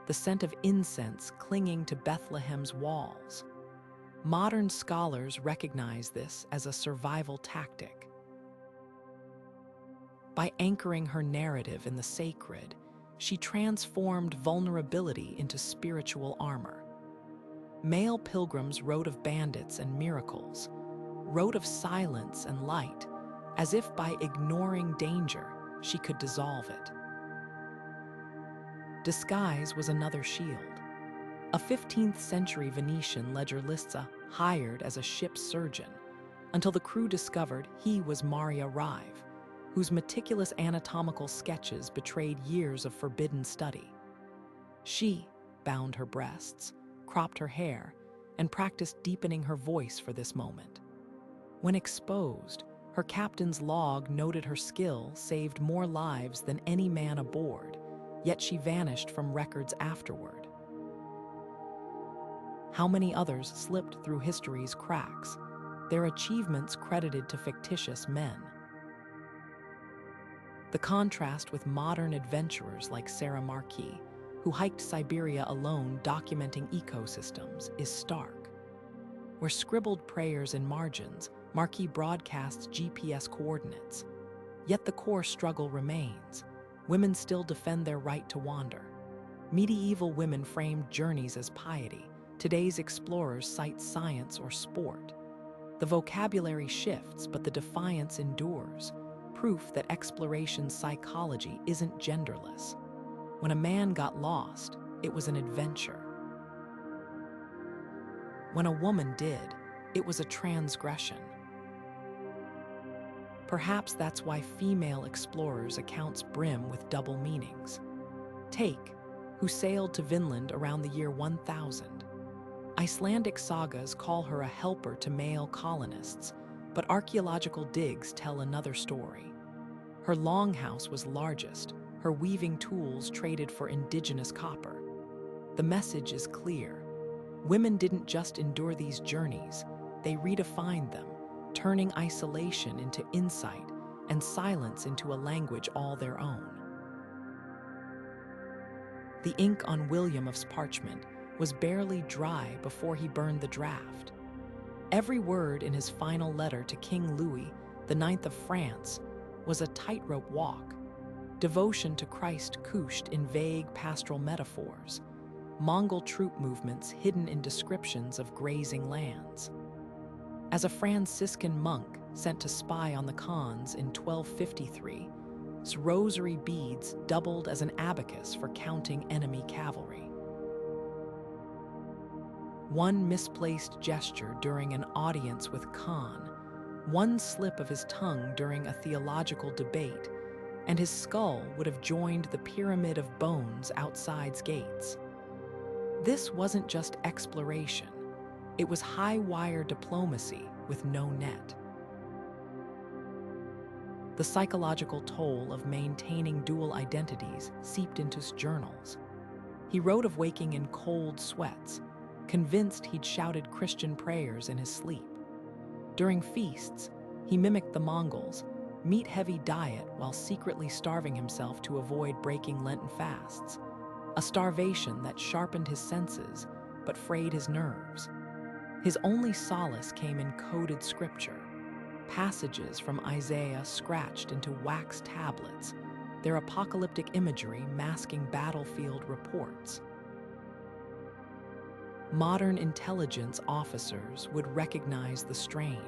the scent of incense clinging to Bethlehem's walls. Modern scholars recognize this as a survival tactic. By anchoring her narrative in the sacred, she transformed vulnerability into spiritual armor. Male pilgrims wrote of bandits and miracles, wrote of silence and light, as if by ignoring danger, she could dissolve it. Disguise was another shield. A 15th century Venetian ledger lists a hired as a ship's surgeon, until the crew discovered he was Maria Rive, whose meticulous anatomical sketches betrayed years of forbidden study. She bound her breasts, cropped her hair, and practiced deepening her voice for this moment. When exposed, her captain's log noted her skill saved more lives than any man aboard, yet she vanished from records afterward. How many others slipped through history's cracks, their achievements credited to fictitious men? The contrast with modern adventurers like Sarah Marquis, who hiked Siberia alone documenting ecosystems, is stark. Where scribbled prayers in margins, Marquis broadcasts GPS coordinates. Yet the core struggle remains. Women still defend their right to wander. Medieval women framed journeys as piety. Today's explorers cite science or sport. The vocabulary shifts, but the defiance endures. Proof that exploration psychology isn't genderless. When a man got lost, it was an adventure. When a woman did, it was a transgression. Perhaps that's why female explorers' accounts brim with double meanings. Take, who sailed to Vinland around the year 1000. Icelandic sagas call her a helper to male colonists, but archaeological digs tell another story. Her longhouse was largest, her weaving tools traded for indigenous copper. The message is clear. Women didn't just endure these journeys, they redefined them, turning isolation into insight and silence into a language all their own. The ink on William of's parchment was barely dry before he burned the draft. Every word in his final letter to King Louis IX of France was a tightrope walk, devotion to Christ couched in vague pastoral metaphors, Mongol troop movements hidden in descriptions of grazing lands. As a Franciscan monk sent to spy on the Khans in 1253, his rosary beads doubled as an abacus for counting enemy cavalry. One misplaced gesture during an audience with Khan, one slip of his tongue during a theological debate, and his skull would have joined the pyramid of bones outside's gates. This wasn't just exploration, it was high-wire diplomacy with no net. The psychological toll of maintaining dual identities seeped into his journals. He wrote of waking in cold sweats, convinced he'd shouted Christian prayers in his sleep. During feasts, he mimicked the Mongols' meat-heavy diet while secretly starving himself to avoid breaking Lenten fasts, a starvation that sharpened his senses but frayed his nerves. His only solace came in coded scripture, passages from Isaiah scratched into wax tablets, their apocalyptic imagery masking battlefield reports. Modern intelligence officers would recognize the strain.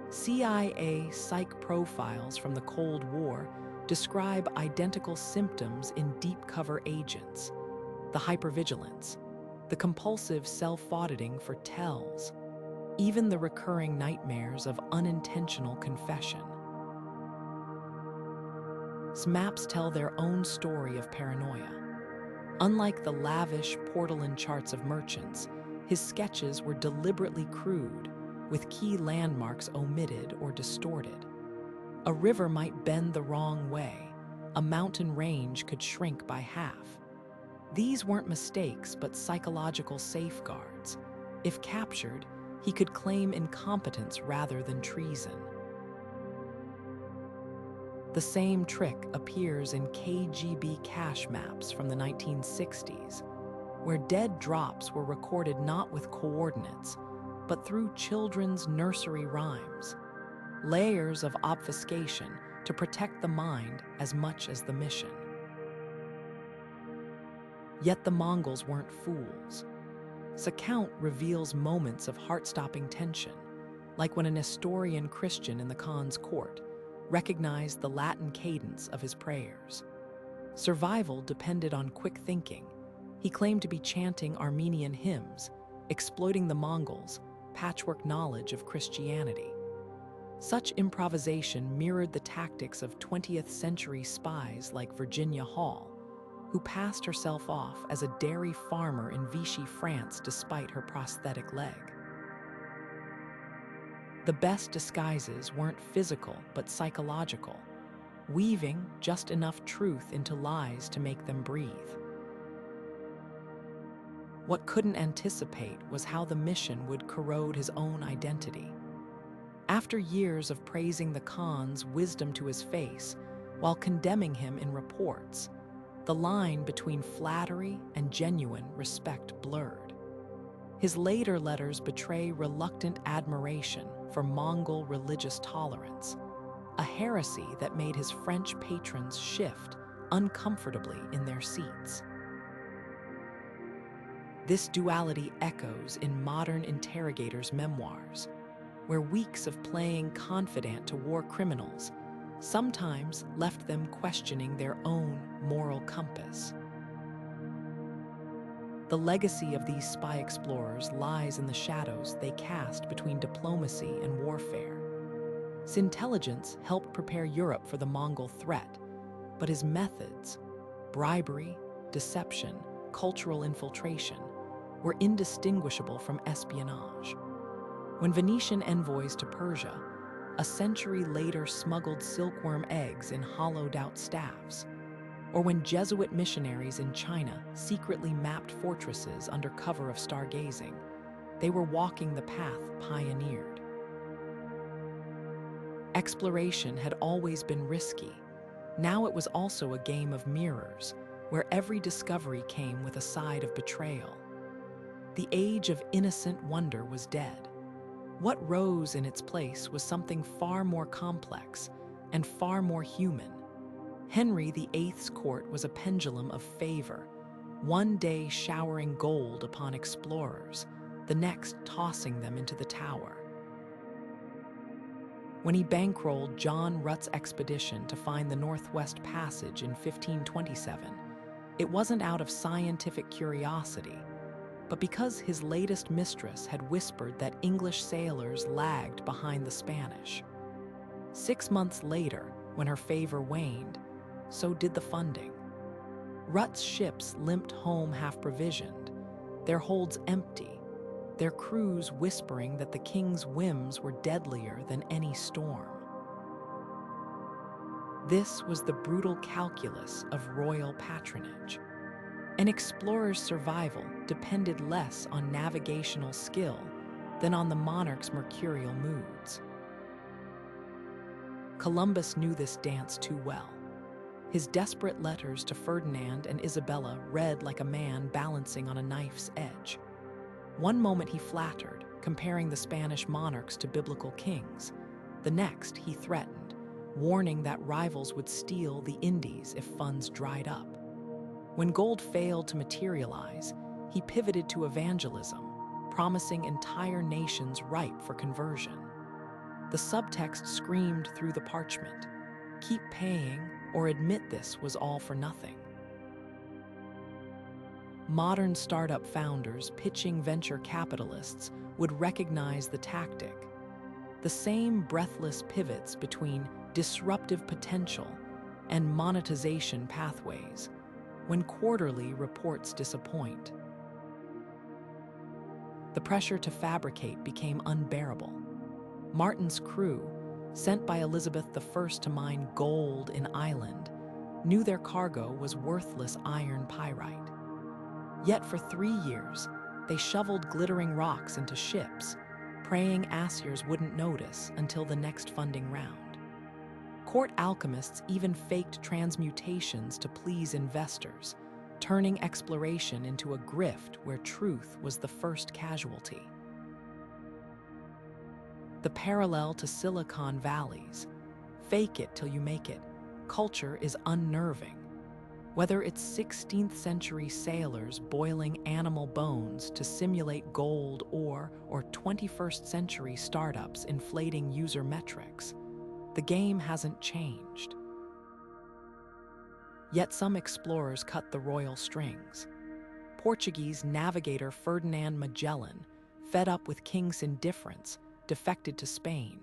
CIA psych profiles from the Cold War describe identical symptoms in deep-cover agents: the hypervigilance, the compulsive self-auditing for tells, even the recurring nightmares of unintentional confession. Maps tell their own story of paranoia. Unlike the lavish portolan charts of merchants, his sketches were deliberately crude, with key landmarks omitted or distorted. A river might bend the wrong way, a mountain range could shrink by half. These weren't mistakes, but psychological safeguards. If captured, he could claim incompetence rather than treason. The same trick appears in KGB cache maps from the 1960s, where dead drops were recorded not with coordinates, but through children's nursery rhymes, layers of obfuscation to protect the mind as much as the mission. Yet the Mongols weren't fools. His account reveals moments of heart-stopping tension, like when a Nestorian Christian in the Khan's court recognized the Latin cadence of his prayers. Survival depended on quick thinking. He claimed to be chanting Armenian hymns, exploiting the Mongols' patchwork knowledge of Christianity. Such improvisation mirrored the tactics of 20th century spies like Virginia Hall, who passed herself off as a dairy farmer in Vichy, France, despite her prosthetic leg. The best disguises weren't physical but psychological, weaving just enough truth into lies to make them breathe. What couldn't anticipate was how the mission would corrode his own identity. After years of praising the Khan's wisdom to his face, while condemning him in reports, the line between flattery and genuine respect blurred. His later letters betray reluctant admiration for Mongol religious tolerance, a heresy that made his French patrons shift uncomfortably in their seats. This duality echoes in modern interrogators' memoirs, where weeks of playing confidant to war criminals sometimes left them questioning their own moral compass. The legacy of these spy explorers lies in the shadows they cast between diplomacy and warfare. His intelligence helped prepare Europe for the Mongol threat, but his methods, bribery, deception, cultural infiltration, were indistinguishable from espionage. When Venetian envoys to Persia, a century later, smuggled silkworm eggs in hollowed-out staffs, or when Jesuit missionaries in China secretly mapped fortresses under cover of stargazing. They were walking the path pioneered. Exploration had always been risky. Now it was also a game of mirrors, where every discovery came with a side of betrayal. The age of innocent wonder was dead. What rose in its place was something far more complex and far more human. Henry VIII's court was a pendulum of favor, one day showering gold upon explorers, the next tossing them into the Tower. When he bankrolled John Rutt's expedition to find the Northwest Passage in 1527, it wasn't out of scientific curiosity, but because his latest mistress had whispered that English sailors lagged behind the Spanish. 6 months later, when her favor waned, so did the funding. Rutt's ships limped home half-provisioned, their holds empty, their crews whispering that the king's whims were deadlier than any storm. This was the brutal calculus of royal patronage. An explorer's survival depended less on navigational skill than on the monarch's mercurial moods. Columbus knew this dance too well. His desperate letters to Ferdinand and Isabella read like a man balancing on a knife's edge. One moment he flattered, comparing the Spanish monarchs to biblical kings. The next he threatened, warning that rivals would steal the Indies if funds dried up. When gold failed to materialize, he pivoted to evangelism, promising entire nations ripe for conversion. The subtext screamed through the parchment: keep paying or admit this was all for nothing. Modern startup founders pitching venture capitalists would recognize the tactic. The same breathless pivots between disruptive potential and monetization pathways when quarterly reports disappoint. The pressure to fabricate became unbearable. Martin's crew, sent by Elizabeth I to mine gold in Ireland, knew their cargo was worthless iron pyrite. Yet for 3 years, they shoveled glittering rocks into ships, praying Assiers wouldn't notice until the next funding round. Court alchemists even faked transmutations to please investors, turning exploration into a grift where truth was the first casualty. The parallel to Silicon Valley's fake it till you make it culture is unnerving. Whether it's 16th century sailors boiling animal bones to simulate gold or 21st century startups inflating user metrics, the game hasn't changed. Yet some explorers cut the royal strings. Portuguese navigator Ferdinand Magellan, fed up with king's indifference, defected to Spain,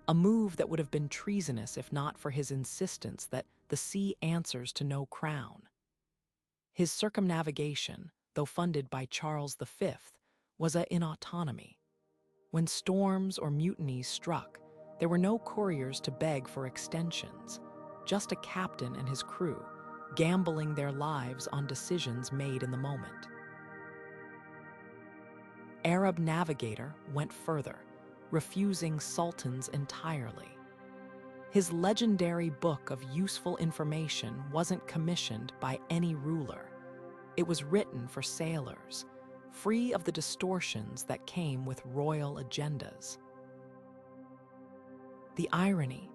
a move that would have been treasonous if not for his insistence that the sea answers to no crown. His circumnavigation, though funded by Charles V, was in autonomy. When storms or mutinies struck, there were no couriers to beg for extensions, just a captain and his crew, gambling their lives on decisions made in the moment. Arab navigator went further, refusing sultans entirely. His legendary book of useful information wasn't commissioned by any ruler. It was written for sailors, free of the distortions that came with royal agendas. The irony: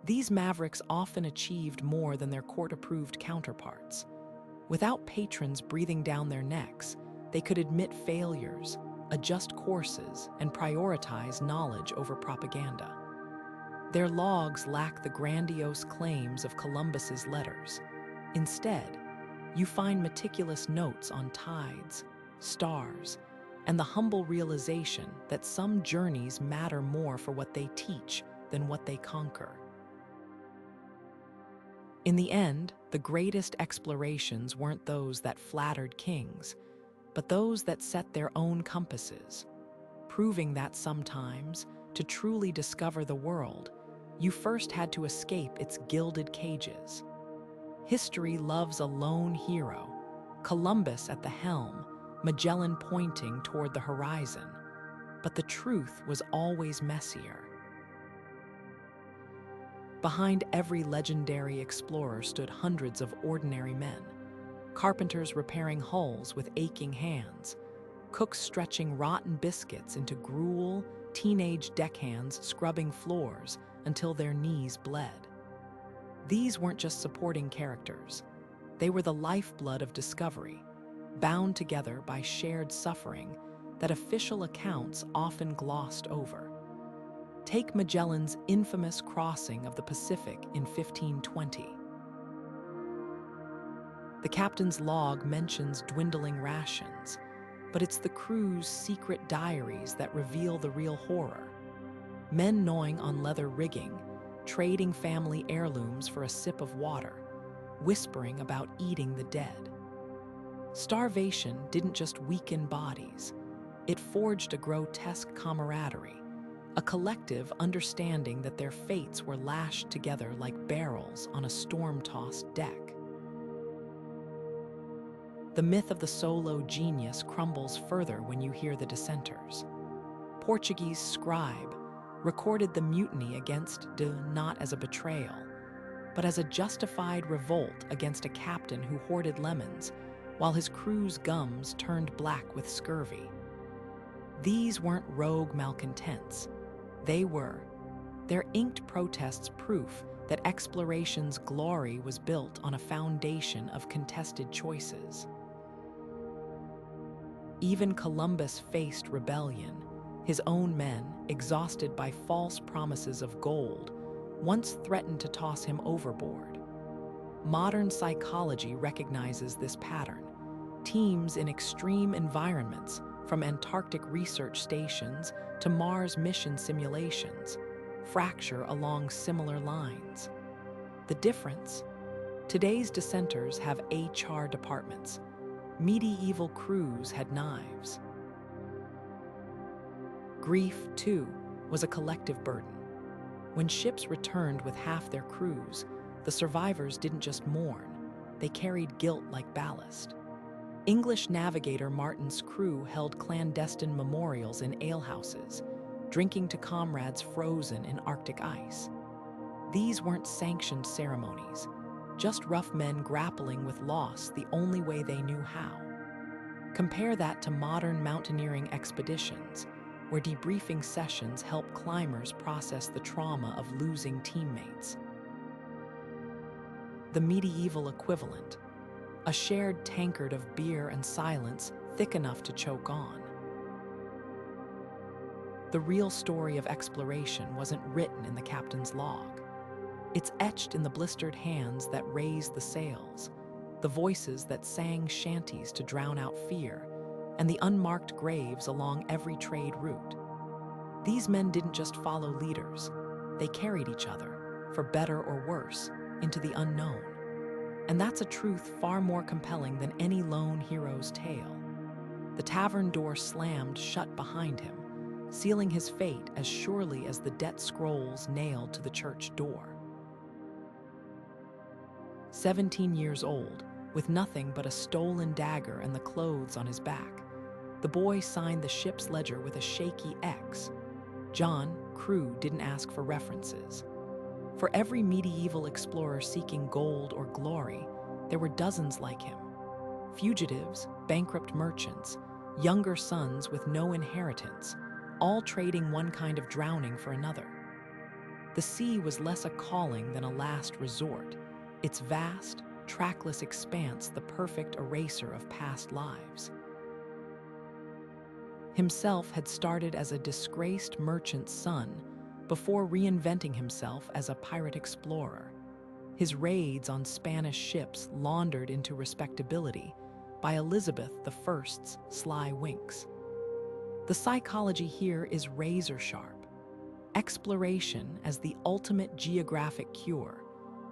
these mavericks often achieved more than their court-approved counterparts. Without patrons breathing down their necks, they could admit failures, adjust courses, and prioritize knowledge over propaganda. Their logs lack the grandiose claims of Columbus's letters. Instead, you find meticulous notes on tides, stars, and the humble realization that some journeys matter more for what they teach than what they conquer. In the end, the greatest explorations weren't those that flattered kings, but those that set their own compasses, proving that sometimes, to truly discover the world, you first had to escape its gilded cages. History loves a lone hero, Columbus at the helm, Magellan pointing toward the horizon. But the truth was always messier. Behind every legendary explorer stood hundreds of ordinary men. Carpenters repairing hulls with aching hands, cooks stretching rotten biscuits into gruel, teenage deckhands scrubbing floors until their knees bled. These weren't just supporting characters. They were the lifeblood of discovery, bound together by shared suffering that official accounts often glossed over. Take Magellan's infamous crossing of the Pacific in 1520. The captain's log mentions dwindling rations, but it's the crew's secret diaries that reveal the real horror. Men gnawing on leather rigging, trading family heirlooms for a sip of water, whispering about eating the dead. Starvation didn't just weaken bodies, it forged a grotesque camaraderie, a collective understanding that their fates were lashed together like barrels on a storm-tossed deck. The myth of the solo genius crumbles further when you hear the dissenters. Portuguese scribe recorded the mutiny against De not as a betrayal, but as a justified revolt against a captain who hoarded lemons while his crew's gums turned black with scurvy. These weren't rogue malcontents. They were. Their inked protests proof that exploration's glory was built on a foundation of contested choices. Even Columbus faced rebellion. His own men, exhausted by false promises of gold, once threatened to toss him overboard. Modern psychology recognizes this pattern. Teams in extreme environments, from Antarctic research stations to Mars mission simulations, fracture along similar lines. The difference? Today's dissenters have HR departments. Medieval crews had knives. Grief, too, was a collective burden. When ships returned with half their crews, the survivors didn't just mourn, they carried guilt like ballast. English navigator Martin's crew held clandestine memorials in alehouses, drinking to comrades frozen in Arctic ice. These weren't sanctioned ceremonies, just rough men grappling with loss the only way they knew how. Compare that to modern mountaineering expeditions, where debriefing sessions help climbers process the trauma of losing teammates. The medieval equivalent, a shared tankard of beer and silence thick enough to choke on. The real story of exploration wasn't written in the captain's log. It's etched in the blistered hands that raised the sails, the voices that sang shanties to drown out fear, and the unmarked graves along every trade route. These men didn't just follow leaders, they carried each other, for better or worse, into the unknown. And that's a truth far more compelling than any lone hero's tale. The tavern door slammed shut behind him, sealing his fate as surely as the debt scrolls nailed to the church door. 17 years old, with nothing but a stolen dagger and the clothes on his back, the boy signed the ship's ledger with a shaky X. John, crew, didn't ask for references. For every medieval explorer seeking gold or glory, there were dozens like him. Fugitives, bankrupt merchants, younger sons with no inheritance, all trading one kind of drowning for another. The sea was less a calling than a last resort, its vast, trackless expanse the perfect eraser of past lives. Himself had started as a disgraced merchant's son before reinventing himself as a pirate explorer. His raids on Spanish ships laundered into respectability by Elizabeth I's sly winks. The psychology here is razor-sharp. Exploration as the ultimate geographic cure,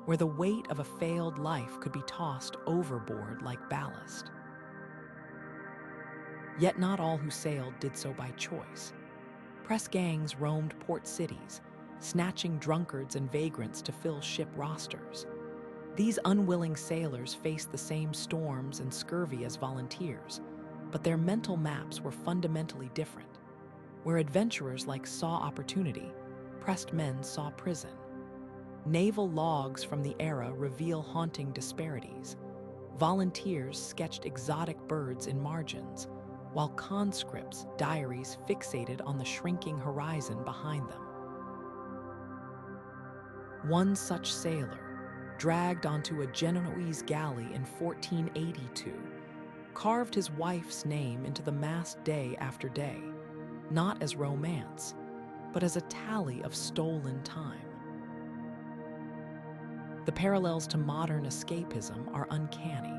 where the weight of a failed life could be tossed overboard like ballast. Yet not all who sailed did so by choice. Press gangs roamed port cities, snatching drunkards and vagrants to fill ship rosters. These unwilling sailors faced the same storms and scurvy as volunteers, but their mental maps were fundamentally different. Where adventurers saw opportunity, pressed men saw prison. Naval logs from the era reveal haunting disparities. Volunteers sketched exotic birds in margins, while conscripts' diaries fixated on the shrinking horizon behind them. One such sailor, dragged onto a Genoese galley in 1482, carved his wife's name into the mast day after day, not as romance, but as a tally of stolen time. The parallels to modern escapism are uncanny.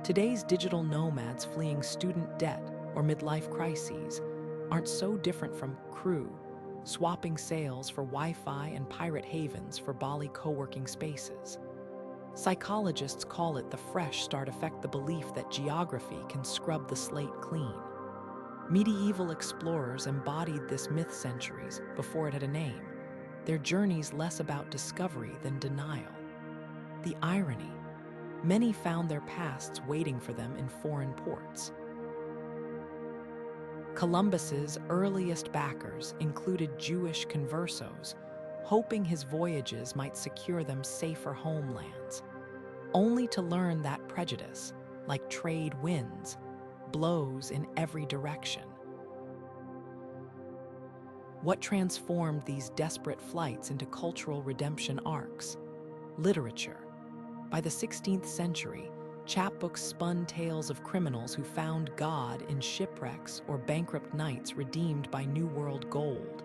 Today's digital nomads fleeing student debt or midlife crises aren't so different from crew swapping sails for Wi-Fi and pirate havens for Bali co-working spaces. Psychologists call it the fresh start effect, the belief that geography can scrub the slate clean. Medieval explorers embodied this myth centuries before it had a name, their journeys less about discovery than denial. The irony, many found their pasts waiting for them in foreign ports. Columbus's earliest backers included Jewish conversos, hoping his voyages might secure them safer homelands, only to learn that prejudice, like trade winds, blows in every direction. What transformed these desperate flights into cultural redemption arcs? Literature. By the 16th century, chapbooks spun tales of criminals who found God in shipwrecks or bankrupt knights redeemed by New World gold.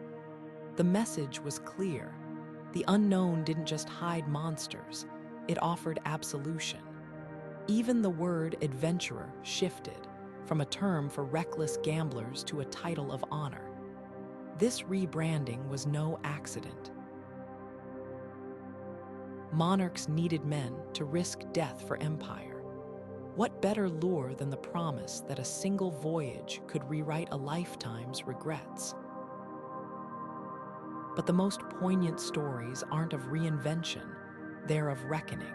The message was clear. The unknown didn't just hide monsters, it offered absolution. Even the word adventurer shifted from a term for reckless gamblers to a title of honor. This rebranding was no accident. Monarchs needed men to risk death for empire. What better lure than the promise that a single voyage could rewrite a lifetime's regrets? But the most poignant stories aren't of reinvention, they're of reckoning.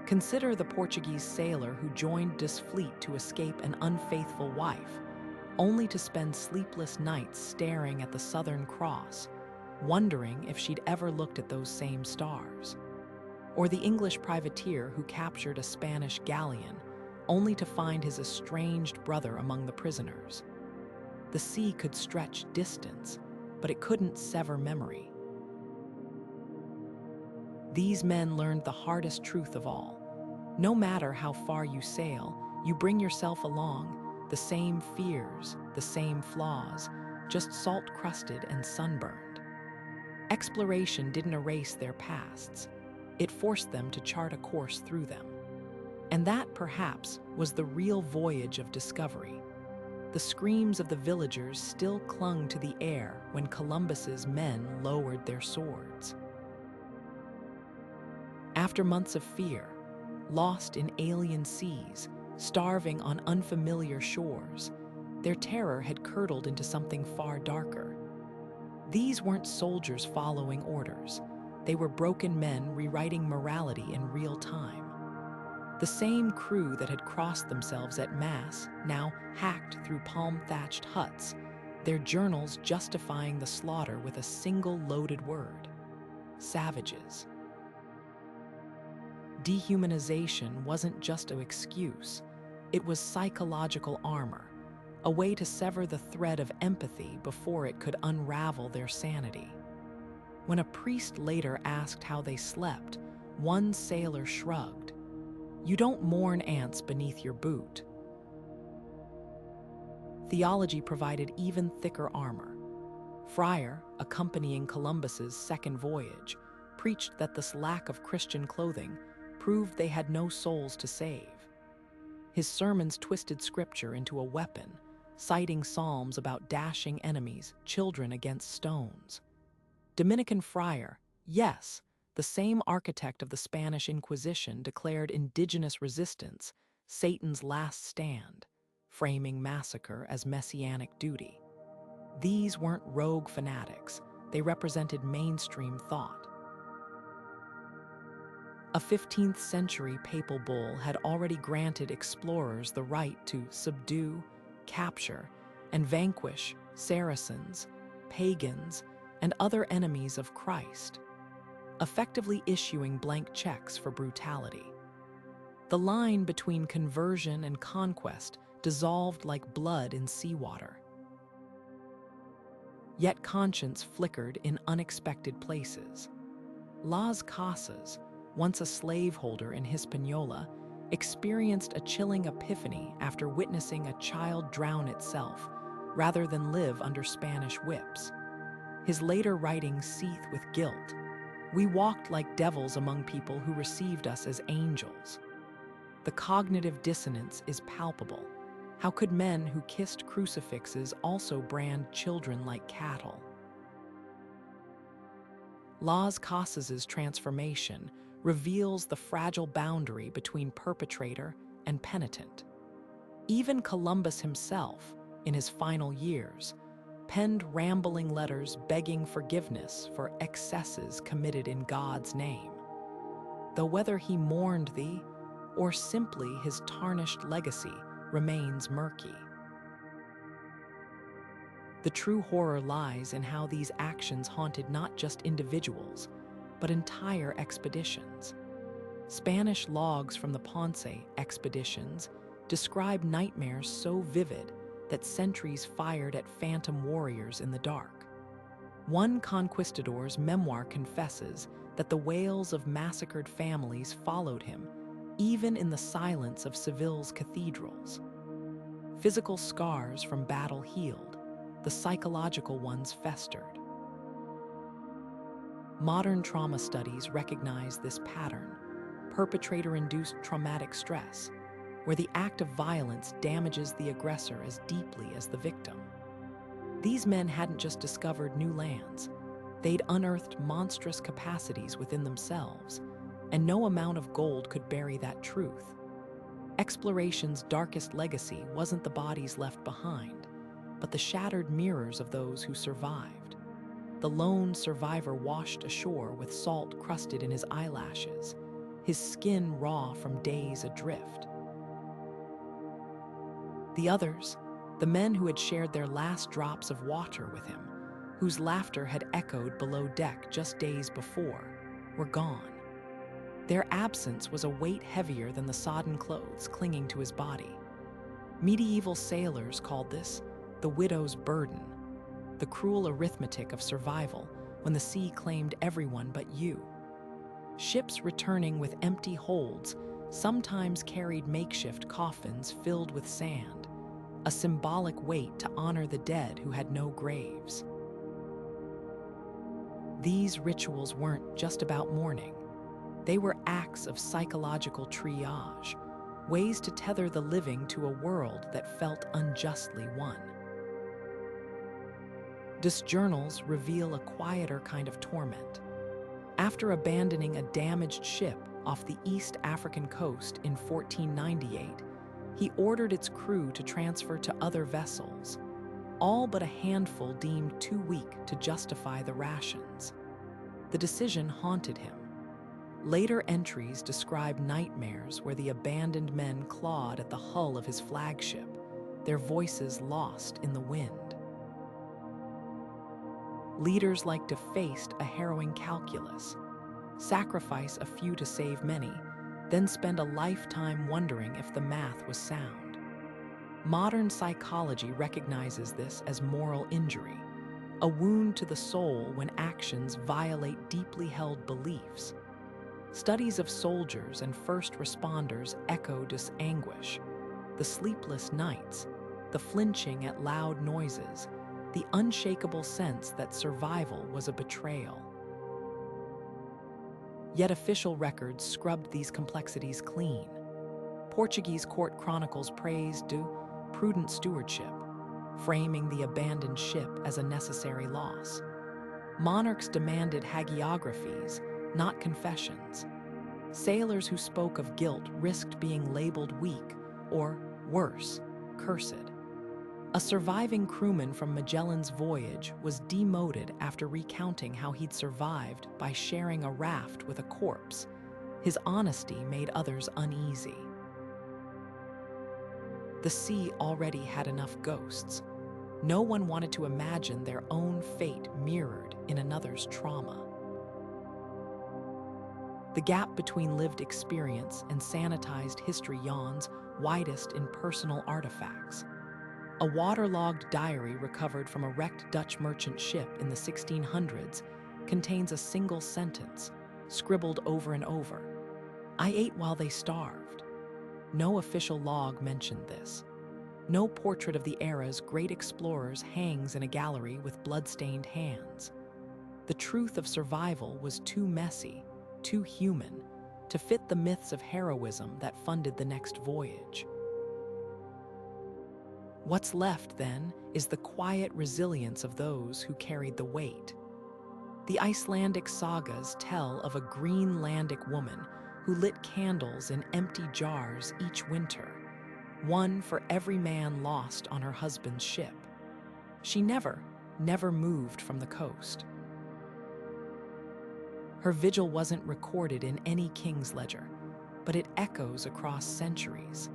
Consider the Portuguese sailor who joined this fleet to escape an unfaithful wife, only to spend sleepless nights staring at the Southern Cross, wondering if she'd ever looked at those same stars. Or the English privateer who captured a Spanish galleon, only to find his estranged brother among the prisoners. The sea could stretch distance, but it couldn't sever memory. These men learned the hardest truth of all. No matter how far you sail, you bring yourself along, the same fears, the same flaws, just salt-crusted and sunburned. Exploration didn't erase their pasts. It forced them to chart a course through them. And that, perhaps, was the real voyage of discovery. The screams of the villagers still clung to the air when Columbus's men lowered their swords. After months of fear, lost in alien seas, starving on unfamiliar shores, their terror had curdled into something far darker. These weren't soldiers following orders. They were broken men rewriting morality in real time. The same crew that had crossed themselves at Mass now hacked through palm-thatched huts, their journals justifying the slaughter with a single loaded word: savages. Dehumanization wasn't just an excuse, it was psychological armor, a way to sever the thread of empathy before it could unravel their sanity. When a priest later asked how they slept, one sailor shrugged. You don't mourn ants beneath your boot. Theology provided even thicker armor. Friar, accompanying Columbus's second voyage, preached that this lack of Christian clothing proved they had no souls to save. His sermons twisted scripture into a weapon, citing psalms about dashing enemies, children against stones. Dominican friar, yes, the same architect of the Spanish Inquisition, declared indigenous resistance Satan's last stand, framing massacre as messianic duty. These weren't rogue fanatics, they represented mainstream thought. A 15th century papal bull had already granted explorers the right to subdue, capture, and vanquish Saracens, pagans, and other enemies of Christ, effectively issuing blank checks for brutality. The line between conversion and conquest dissolved like blood in seawater. Yet conscience flickered in unexpected places. Las Casas, once a slaveholder in Hispaniola, experienced a chilling epiphany after witnessing a child drown itself rather than live under Spanish whips. His later writings seethe with guilt. We walked like devils among people who received us as angels. The cognitive dissonance is palpable. How could men who kissed crucifixes also brand children like cattle? Las Casas's transformation reveals the fragile boundary between perpetrator and penitent. Even Columbus himself, in his final years, penned rambling letters begging forgiveness for excesses committed in God's name. Though whether he mourned thee or simply his tarnished legacy remains murky. The true horror lies in how these actions haunted not just individuals, but entire expeditions. Spanish logs from the Ponce expeditions describe nightmares so vivid that sentries fired at phantom warriors in the dark. One conquistador's memoir confesses that the wails of massacred families followed him, even in the silence of Seville's cathedrals. Physical scars from battle healed, the psychological ones festered. Modern trauma studies recognize this pattern: perpetrator-induced traumatic stress, where the act of violence damages the aggressor as deeply as the victim. These men hadn't just discovered new lands, they'd unearthed monstrous capacities within themselves, and no amount of gold could bury that truth. Exploration's darkest legacy wasn't the bodies left behind, but the shattered mirrors of those who survived. The lone survivor washed ashore with salt crusted in his eyelashes, his skin raw from days adrift. The others, the men who had shared their last drops of water with him, whose laughter had echoed below deck just days before, were gone. Their absence was a weight heavier than the sodden clothes clinging to his body. Medieval sailors called this the widow's burden, the cruel arithmetic of survival when the sea claimed everyone but you. Ships returning with empty holds sometimes carried makeshift coffins filled with sand, a symbolic weight to honor the dead who had no graves. These rituals weren't just about mourning. They were acts of psychological triage, ways to tether the living to a world that felt unjustly won. Dis journals reveal a quieter kind of torment. After abandoning a damaged ship off the East African coast in 1498, he ordered its crew to transfer to other vessels, all but a handful deemed too weak to justify the rations. The decision haunted him. Later entries describe nightmares where the abandoned men clawed at the hull of his flagship, their voices lost in the wind. Leaders like to faced a harrowing calculus: sacrifice a few to save many, then spend a lifetime wondering if the math was sound. Modern psychology recognizes this as moral injury, a wound to the soul when actions violate deeply held beliefs. Studies of soldiers and first responders echo this anguish: the sleepless nights, the flinching at loud noises, the unshakable sense that survival was a betrayal. Yet official records scrubbed these complexities clean. Portuguese court chronicles praised prudent stewardship, framing the abandoned ship as a necessary loss. Monarchs demanded hagiographies, not confessions. Sailors who spoke of guilt risked being labeled weak or, worse, cursed. A surviving crewman from Magellan's voyage was demoted after recounting how he'd survived by sharing a raft with a corpse, His honesty made others uneasy. The sea already had enough ghosts. No one wanted to imagine their own fate mirrored in another's trauma. The gap between lived experience and sanitized history yawns widest in personal artifacts. A waterlogged diary recovered from a wrecked Dutch merchant ship in the 1600s contains a single sentence, scribbled over and over. "I ate while they starved." No official log mentioned this. No portrait of the era's great explorers hangs in a gallery with blood-stained hands. The truth of survival was too messy, too human, to fit the myths of heroism that funded the next voyage. What's left, then, is the quiet resilience of those who carried the weight. The Icelandic sagas tell of a Greenlandic woman who lit candles in empty jars each winter, one for every man lost on her husband's ship. She never moved from the coast. Her vigil wasn't recorded in any king's ledger, but it echoes across centuries,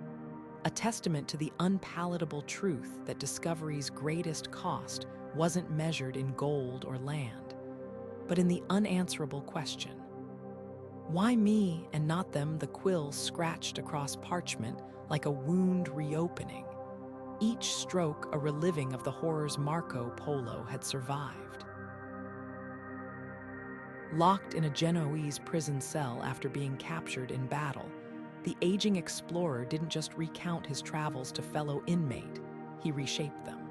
a testament to the unpalatable truth that discovery's greatest cost wasn't measured in gold or land, but in the unanswerable question. Why me and not them? The quill scratched across parchment like a wound reopening, each stroke a reliving of the horrors Marco Polo had survived. Locked in a Genoese prison cell after being captured in battle, the aging explorer didn't just recount his travels to fellow inmate, he reshaped them.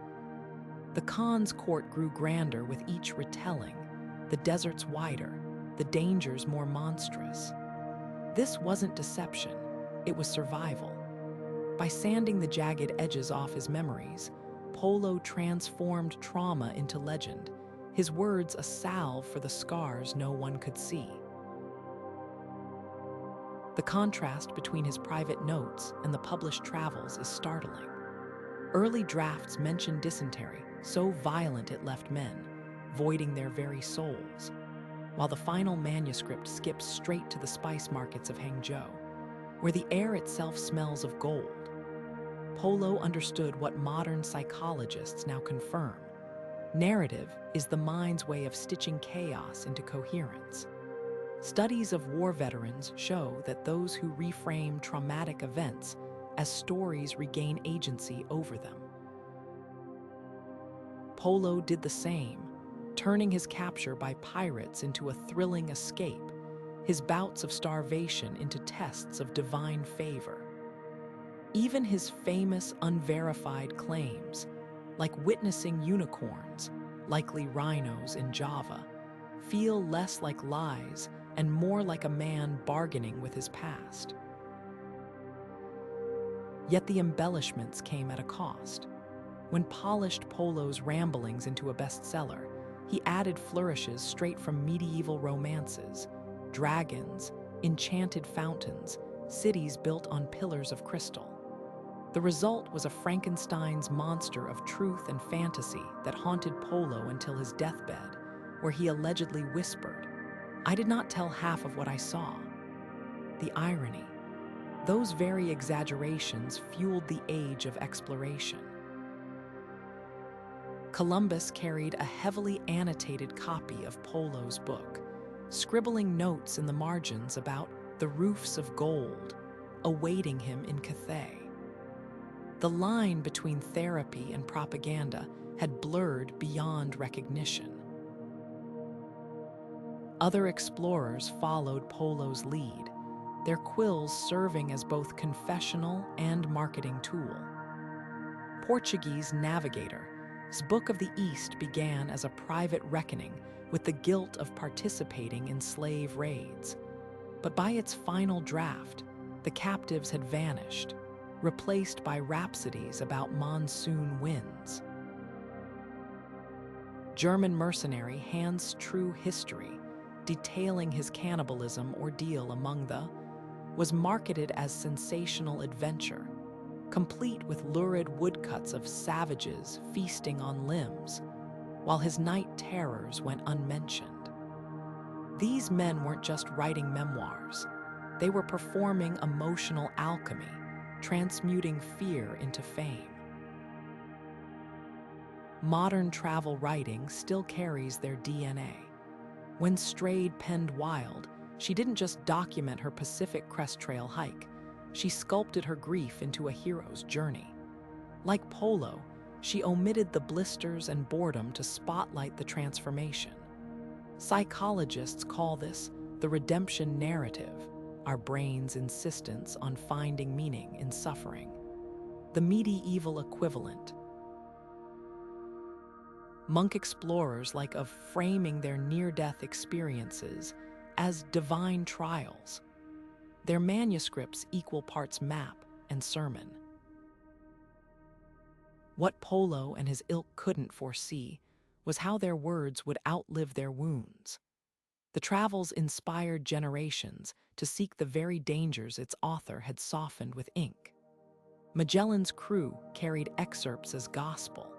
The Khan's court grew grander with each retelling, the deserts wider, the dangers more monstrous. This wasn't deception, it was survival. By sanding the jagged edges off his memories, Polo transformed trauma into legend, his words a salve for the scars no one could see. The contrast between his private notes and the published travels is startling. Early drafts mention dysentery, so violent it left men, voiding their very souls, while the final manuscript skips straight to the spice markets of Hangzhou, where the air itself smells of gold. Polo understood what modern psychologists now confirm. Narrative is the mind's way of stitching chaos into coherence. Studies of war veterans show that those who reframe traumatic events as stories regain agency over them. Polo did the same, turning his capture by pirates into a thrilling escape, his bouts of starvation into tests of divine favor. Even his famous unverified claims, like witnessing unicorns, likely rhinos in Java, feel less like lies and more like a man bargaining with his past. Yet the embellishments came at a cost. When polished Polo's ramblings into a bestseller, he added flourishes straight from medieval romances, dragons, enchanted fountains, cities built on pillars of crystal. The result was a Frankenstein's monster of truth and fantasy that haunted Polo until his deathbed, where he allegedly whispered, "I did not tell half of what I saw." The irony. Those very exaggerations fueled the age of exploration. Columbus carried a heavily annotated copy of Polo's book, scribbling notes in the margins about the roofs of gold awaiting him in Cathay. The line between therapy and propaganda had blurred beyond recognition. Other explorers followed Polo's lead, their quills serving as both confessional and marketing tool. Portuguese navigator's Book of the East began as a private reckoning with the guilt of participating in slave raids. But by its final draft, the captives had vanished, replaced by rhapsodies about monsoon winds. German mercenary Hans' true history, detailing his cannibalism ordeal among the, was marketed as sensational adventure, complete with lurid woodcuts of savages feasting on limbs, while his night terrors went unmentioned. These men weren't just writing memoirs. They were performing emotional alchemy, transmuting fear into fame. Modern travel writing still carries their DNA. When Strayed penned Wild, she didn't just document her Pacific Crest Trail hike, she sculpted her grief into a hero's journey. Like Polo, she omitted the blisters and boredom to spotlight the transformation. Psychologists call this the redemption narrative, our brain's insistence on finding meaning in suffering. The medieval equivalent. Monk explorers like of framing their near-death experiences as divine trials. Their manuscripts equal parts map and sermon. What Polo and his ilk couldn't foresee was how their words would outlive their wounds. The travels inspired generations to seek the very dangers its author had softened with ink. Magellan's crew carried excerpts as gospel,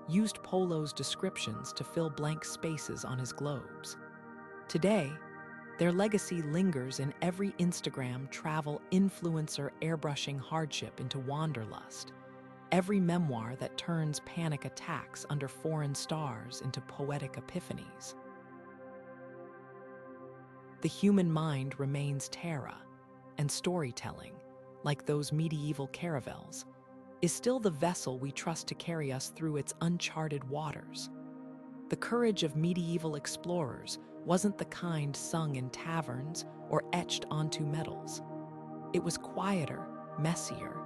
used Polo's descriptions to fill blank spaces on his globes. Today, their legacy lingers in every Instagram travel influencer airbrushing hardship into wanderlust, every memoir that turns panic attacks under foreign stars into poetic epiphanies. The human mind remains terra, and storytelling, like those medieval caravels, is still the vessel we trust to carry us through its uncharted waters. The courage of medieval explorers wasn't the kind sung in taverns or etched onto medals. It was quieter, messier,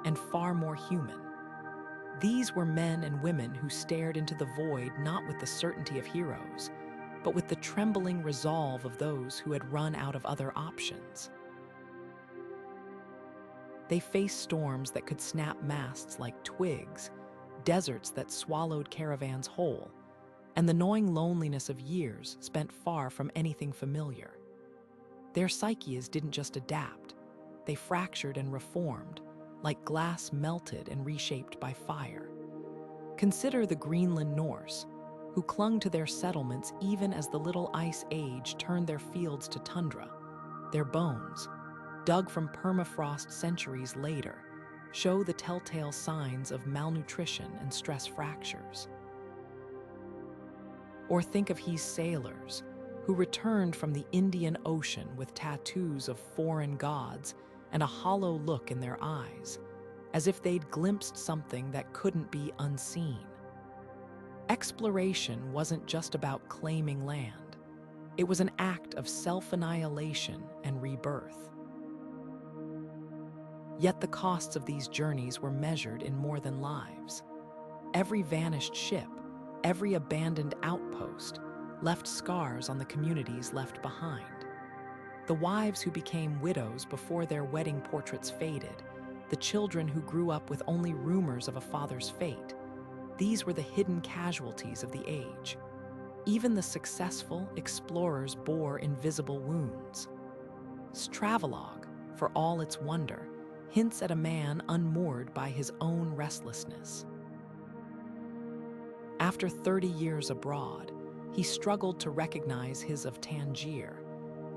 and far more human. These were men and women who stared into the void not with the certainty of heroes, but with the trembling resolve of those who had run out of other options. They faced storms that could snap masts like twigs, deserts that swallowed caravans whole, and the gnawing loneliness of years spent far from anything familiar. Their psyches didn't just adapt, they fractured and reformed, like glass melted and reshaped by fire. Consider the Greenland Norse, who clung to their settlements even as the Little Ice Age turned their fields to tundra. Their bones, dug from permafrost centuries later, show the telltale signs of malnutrition and stress fractures. Or think of his sailors, who returned from the Indian Ocean with tattoos of foreign gods and a hollow look in their eyes, as if they'd glimpsed something that couldn't be unseen. Exploration wasn't just about claiming land. It was an act of self-annihilation and rebirth. Yet the costs of these journeys were measured in more than lives. Every vanished ship, every abandoned outpost, left scars on the communities left behind. The wives who became widows before their wedding portraits faded, the children who grew up with only rumors of a father's fate, these were the hidden casualties of the age. Even the successful explorers bore invisible wounds. Travelogue, for all its wonder, hints at a man unmoored by his own restlessness. After 30 years abroad, he struggled to recognize his of Tangier,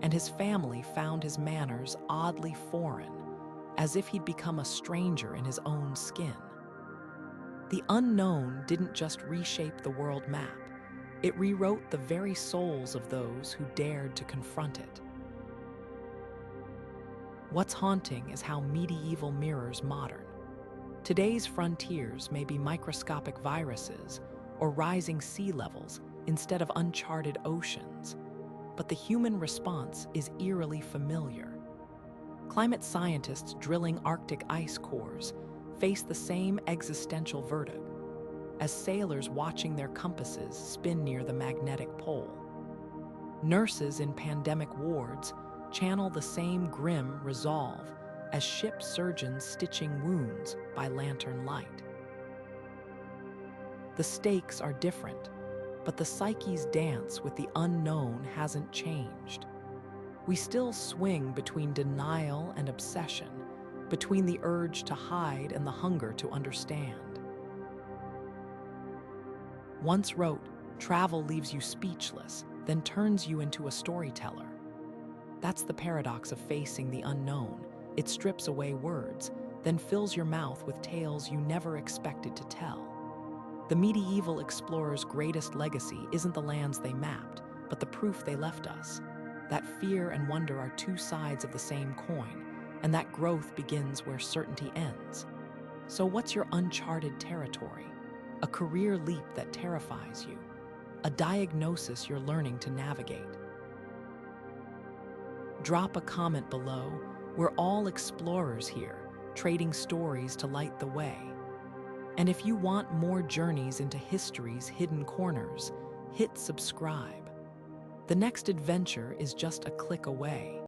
and his family found his manners oddly foreign, as if he'd become a stranger in his own skin. The unknown didn't just reshape the world map, it rewrote the very souls of those who dared to confront it. What's haunting is how medieval mirrors modern. Today's frontiers may be microscopic viruses or rising sea levels instead of uncharted oceans, but the human response is eerily familiar. Climate scientists drilling Arctic ice cores face the same existential verdict as sailors watching their compasses spin near the magnetic pole. Nurses in pandemic wards channel the same grim resolve as ship surgeons stitching wounds by lantern light. The stakes are different, but the psyche's dance with the unknown hasn't changed. We still swing between denial and obsession, between the urge to hide and the hunger to understand. Once wrote, travel leaves you speechless, then turns you into a storyteller. That's the paradox of facing the unknown. It strips away words, then fills your mouth with tales you never expected to tell. The medieval explorers' greatest legacy isn't the lands they mapped, but the proof they left us. That fear and wonder are two sides of the same coin, and that growth begins where certainty ends. So what's your uncharted territory? A career leap that terrifies you? A diagnosis you're learning to navigate? Drop a comment below. We're all explorers here, trading stories to light the way. And if you want more journeys into history's hidden corners, hit subscribe. The next adventure is just a click away.